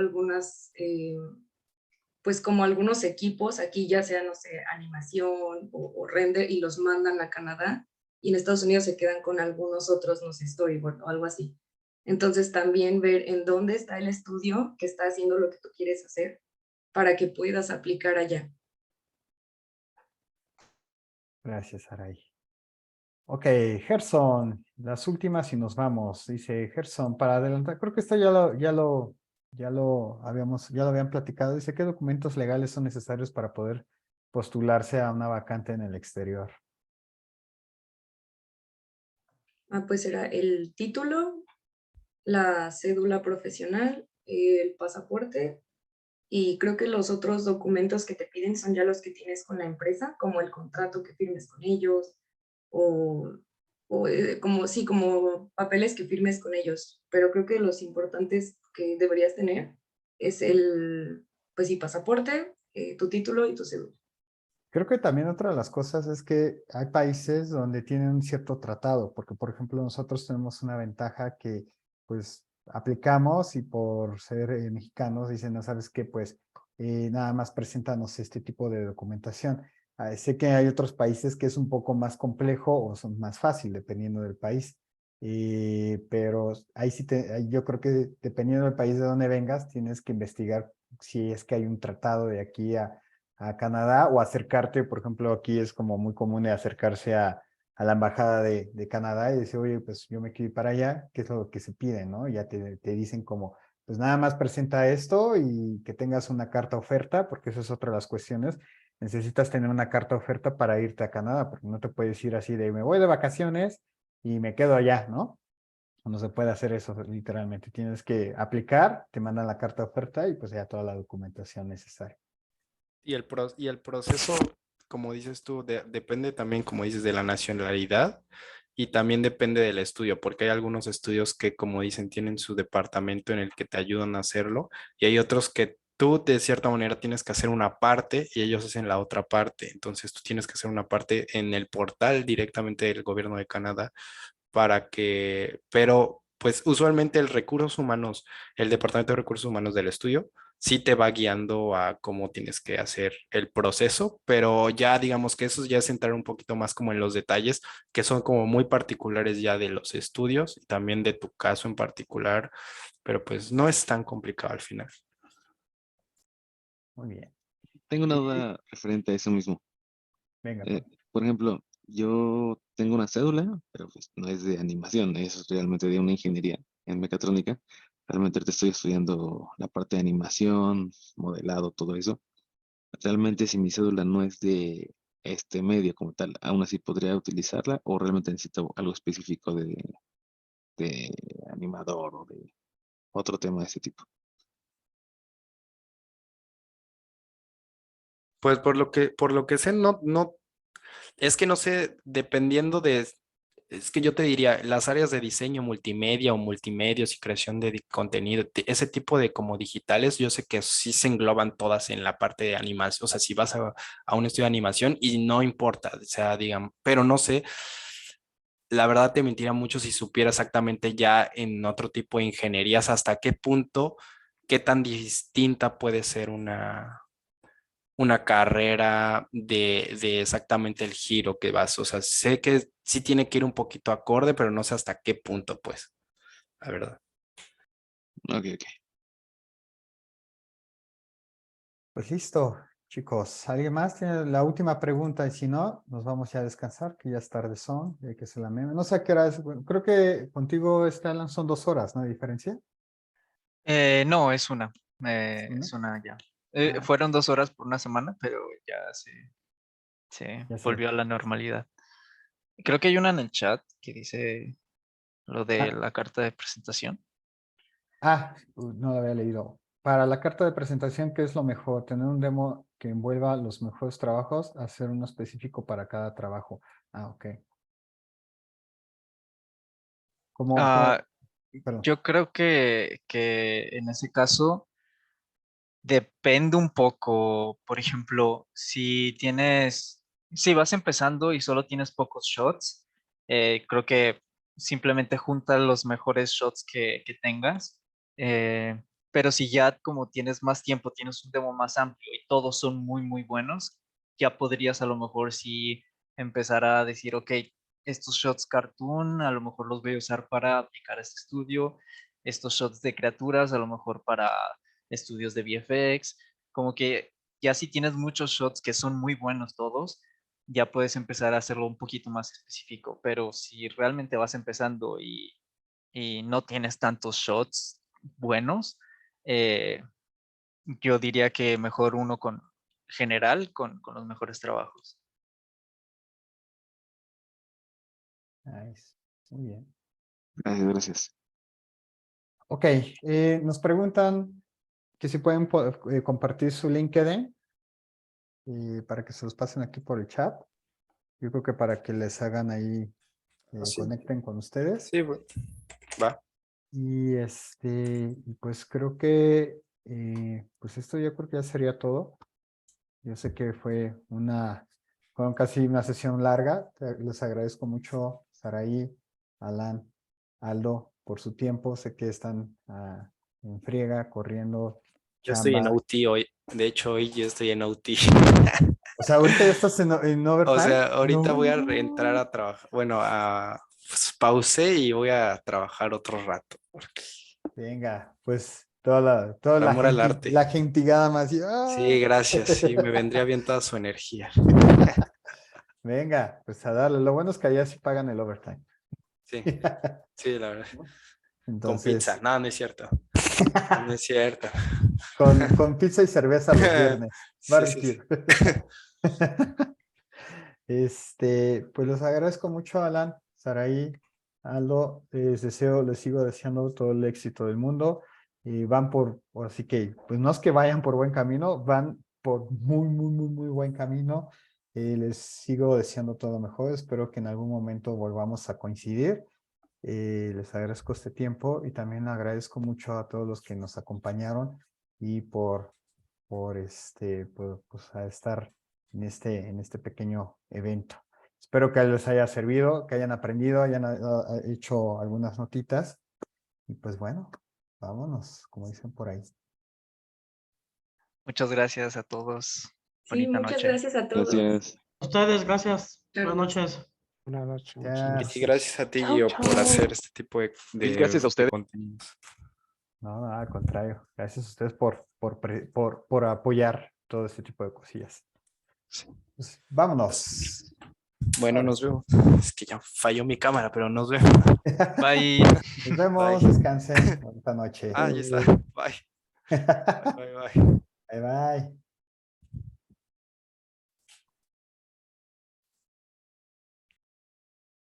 Speaker 3: pues como algunos equipos aquí, ya sea, no sé, animación o render, y los mandan a Canadá y en Estados Unidos se quedan con algunos otros, no sé, storyboard o algo así. Entonces también ver en dónde está el estudio que está haciendo lo que tú quieres hacer para que puedas aplicar allá.
Speaker 2: Gracias, Saray. Ok, Gerson, las últimas y nos vamos. Dice Gerson, para adelantar, creo que esto ya lo habían platicado. Dice, ¿qué documentos legales son necesarios para poder postularse a una vacante en el exterior?
Speaker 3: Pues será el título, la cédula profesional, el pasaporte, y creo que los otros documentos que te piden son ya los que tienes con la empresa, como el contrato que firmes con ellos o, como papeles que firmes con ellos. Pero creo que los importantes que deberías tener es pues sí, pasaporte, tu título y tu cédula.
Speaker 2: Creo que también otra de las cosas es que hay países donde tienen un cierto tratado, porque por ejemplo nosotros tenemos una ventaja que pues aplicamos y por ser mexicanos dicen, no sabes qué, pues nada más preséntanos este tipo de documentación. Sé que hay otros países que es un poco más complejo o son más fácil dependiendo del país. pero ahí sí yo creo que dependiendo del país de donde vengas, tienes que investigar si es que hay un tratado de aquí a Canadá o acercarte, por ejemplo, aquí es como muy común de acercarse a la embajada de Canadá y decir, oye, pues yo me quiero ir para allá, ¿qué es lo que se pide, no? Y ya te dicen como, pues nada más presenta esto y que tengas una carta oferta, porque eso es otra de las cuestiones. Necesitas tener una carta oferta para irte a Canadá, porque no te puedes ir así de, me voy de vacaciones y me quedo allá, ¿no? No se puede hacer eso literalmente. Tienes que aplicar, te mandan la carta de oferta y pues ya toda la documentación necesaria.
Speaker 1: Y el proceso, como dices tú, depende también, como dices, de la nacionalidad y también depende del estudio, porque hay algunos estudios que, como dicen, tienen su departamento en el que te ayudan a hacerlo y hay otros que tú de cierta manera tienes que hacer una parte y ellos hacen la otra parte. Entonces tú tienes que hacer una parte en el portal directamente del gobierno de Canadá para que, pero pues usualmente el Departamento de Recursos Humanos del estudio, sí te va guiando a cómo tienes que hacer el proceso, pero ya digamos que eso ya es entrar un poquito más como en los detalles, que son como muy particulares ya de los estudios y también de tu caso en particular, pero pues no es tan complicado al final.
Speaker 2: Muy bien.
Speaker 7: Tengo una
Speaker 2: Y-
Speaker 7: duda referente a eso mismo.
Speaker 2: Venga,
Speaker 7: Eh,
Speaker 2: pues.
Speaker 7: por ejemplo, yo tengo una cédula, pero pues no es de animación, es realmente de una ingeniería en mecatrónica. Realmente ahorita estoy estudiando la parte de animación, modelado, todo eso. Realmente si mi cédula no es de este medio como tal, aún así podría utilizarla o realmente necesito algo específico de animador o de otro tema de este tipo.
Speaker 1: Pues por lo que sé, no, es que no sé, dependiendo de, es que yo te diría, las áreas de diseño multimedia o multimedios y creación de contenido, ese tipo de como digitales, yo sé que sí se engloban todas en la parte de animación, o sea, si vas a un estudio de animación y no importa, o sea, digan, pero no sé, la verdad te mentiría mucho si supiera exactamente ya en otro tipo de ingenierías hasta qué punto, qué tan distinta puede ser una carrera de exactamente el giro que vas. O sea, sé que sí tiene que ir un poquito acorde, pero no sé hasta qué punto, pues, la verdad.
Speaker 7: Ok, ok.
Speaker 2: Pues listo, chicos. ¿Alguien más tiene la última pregunta? Y si no, nos vamos ya a descansar, que ya es tarde son, y hay que hacer la meme. No sé a qué hora es. Bueno, creo que contigo, Alan, son 2 horas, ¿no hay diferencia?
Speaker 4: No, es una.
Speaker 2: ¿Una?
Speaker 4: Es una ya.
Speaker 2: Ah,
Speaker 4: Fueron 2 horas por una semana, pero ya se
Speaker 2: ya sé.
Speaker 4: volvió a la normalidad. Creo que hay una en el chat que dice lo de
Speaker 2: Ah,
Speaker 4: la carta de presentación.
Speaker 2: no lo había leído. Para la carta de presentación, ¿qué es lo mejor? Tener un demo que envuelva los mejores trabajos, hacer uno específico para cada trabajo. Ok. ¿Cómo?
Speaker 4: Ah,
Speaker 2: Perdón.
Speaker 4: yo creo que en ese caso depende un poco. Por ejemplo, si vas empezando y solo tienes pocos shots, creo que simplemente junta los mejores shots que tengas. Pero si ya como tienes más tiempo, tienes un demo más amplio y todos son muy, muy buenos, ya podrías a lo mejor sí empezar a decir, ok, estos shots cartoon a lo mejor los voy a usar para aplicar a este estudio, estos shots de criaturas a lo mejor para estudios de VFX, como que ya si tienes muchos shots que son muy buenos todos, ya puedes empezar a hacerlo un poquito más específico, pero si realmente vas empezando y no tienes tantos shots buenos, eh, yo diría que mejor uno con general con los mejores trabajos.
Speaker 2: Nice. Muy bien.
Speaker 7: Gracias, gracias.
Speaker 2: Ok, nos preguntan que si pueden compartir su LinkedIn para que se los pasen aquí por el chat. Yo creo que para que les hagan ahí,
Speaker 1: Sí,
Speaker 2: conecten con ustedes.
Speaker 1: sí, va.
Speaker 2: Y pues creo que, pues esto yo creo que ya sería todo. Yo sé que fueron casi una sesión larga. Les agradezco mucho, Saraí, Alan, Aldo, por su tiempo. Sé que están en friega, corriendo,
Speaker 1: Yo estoy en
Speaker 2: chamba.
Speaker 1: OT hoy. De hecho, hoy yo estoy en OT.
Speaker 2: O sea, ahorita ya estás en
Speaker 1: O
Speaker 2: overtime.
Speaker 1: sea, ahorita voy a
Speaker 2: No.
Speaker 1: entrar a trabajar, bueno, pues, pausé y voy a trabajar otro rato. Porque
Speaker 2: Venga, pues toda
Speaker 1: por
Speaker 2: la
Speaker 1: amor al arte.
Speaker 2: la gentigada más.
Speaker 1: Sí, gracias. Sí, me vendría bien toda su energía.
Speaker 2: Venga, pues a darle. Lo bueno es que allá sí pagan el overtime.
Speaker 1: Sí, sí, la verdad. Con
Speaker 2: Entonces,
Speaker 1: pizza. No, no es cierto. No es cierto.
Speaker 2: con pizza y cerveza los viernes.
Speaker 1: Sí, sí, sí.
Speaker 2: Barbecue. Pues les agradezco mucho, Alan, Saraí, Aldo. Les sigo deseando todo el éxito del mundo. Y van así que, pues no es que vayan por buen camino, van por muy, muy, muy, muy buen camino. Les sigo deseando todo lo mejor. Espero que en algún momento volvamos a coincidir. Les agradezco este tiempo y también agradezco mucho a todos los que nos acompañaron y pues, a estar en este pequeño evento. Espero que les haya servido, que hayan aprendido, hayan hecho algunas notitas. Y pues bueno, vámonos, como dicen por ahí.
Speaker 4: Muchas gracias a todos.
Speaker 3: Sí,
Speaker 4: Bonita
Speaker 3: muchas
Speaker 4: noche.
Speaker 3: gracias a todos.
Speaker 7: Gracias.
Speaker 5: A ustedes, gracias.
Speaker 3: Claro.
Speaker 5: Buenas noches.
Speaker 8: Buenas noches.
Speaker 2: Ya.
Speaker 1: Y gracias a ti,
Speaker 3: Chao,
Speaker 1: Gio, por
Speaker 3: chao.
Speaker 1: hacer este tipo
Speaker 6: Mil gracias a
Speaker 1: de
Speaker 6: ustedes.
Speaker 1: contenidos.
Speaker 2: No, al contrario. Gracias a ustedes por apoyar todo este tipo de cosillas.
Speaker 1: Sí.
Speaker 2: Pues, vámonos.
Speaker 1: Bueno,
Speaker 2: Ahora
Speaker 1: nos
Speaker 2: sí.
Speaker 1: vemos. Es que ya falló mi cámara, pero nos vemos.
Speaker 4: Bye.
Speaker 2: Nos vemos,
Speaker 1: Bye.
Speaker 2: descansen. Bonita noche.
Speaker 1: Ah, ya está. Bye. Bye, bye, bye.
Speaker 2: Bye, bye.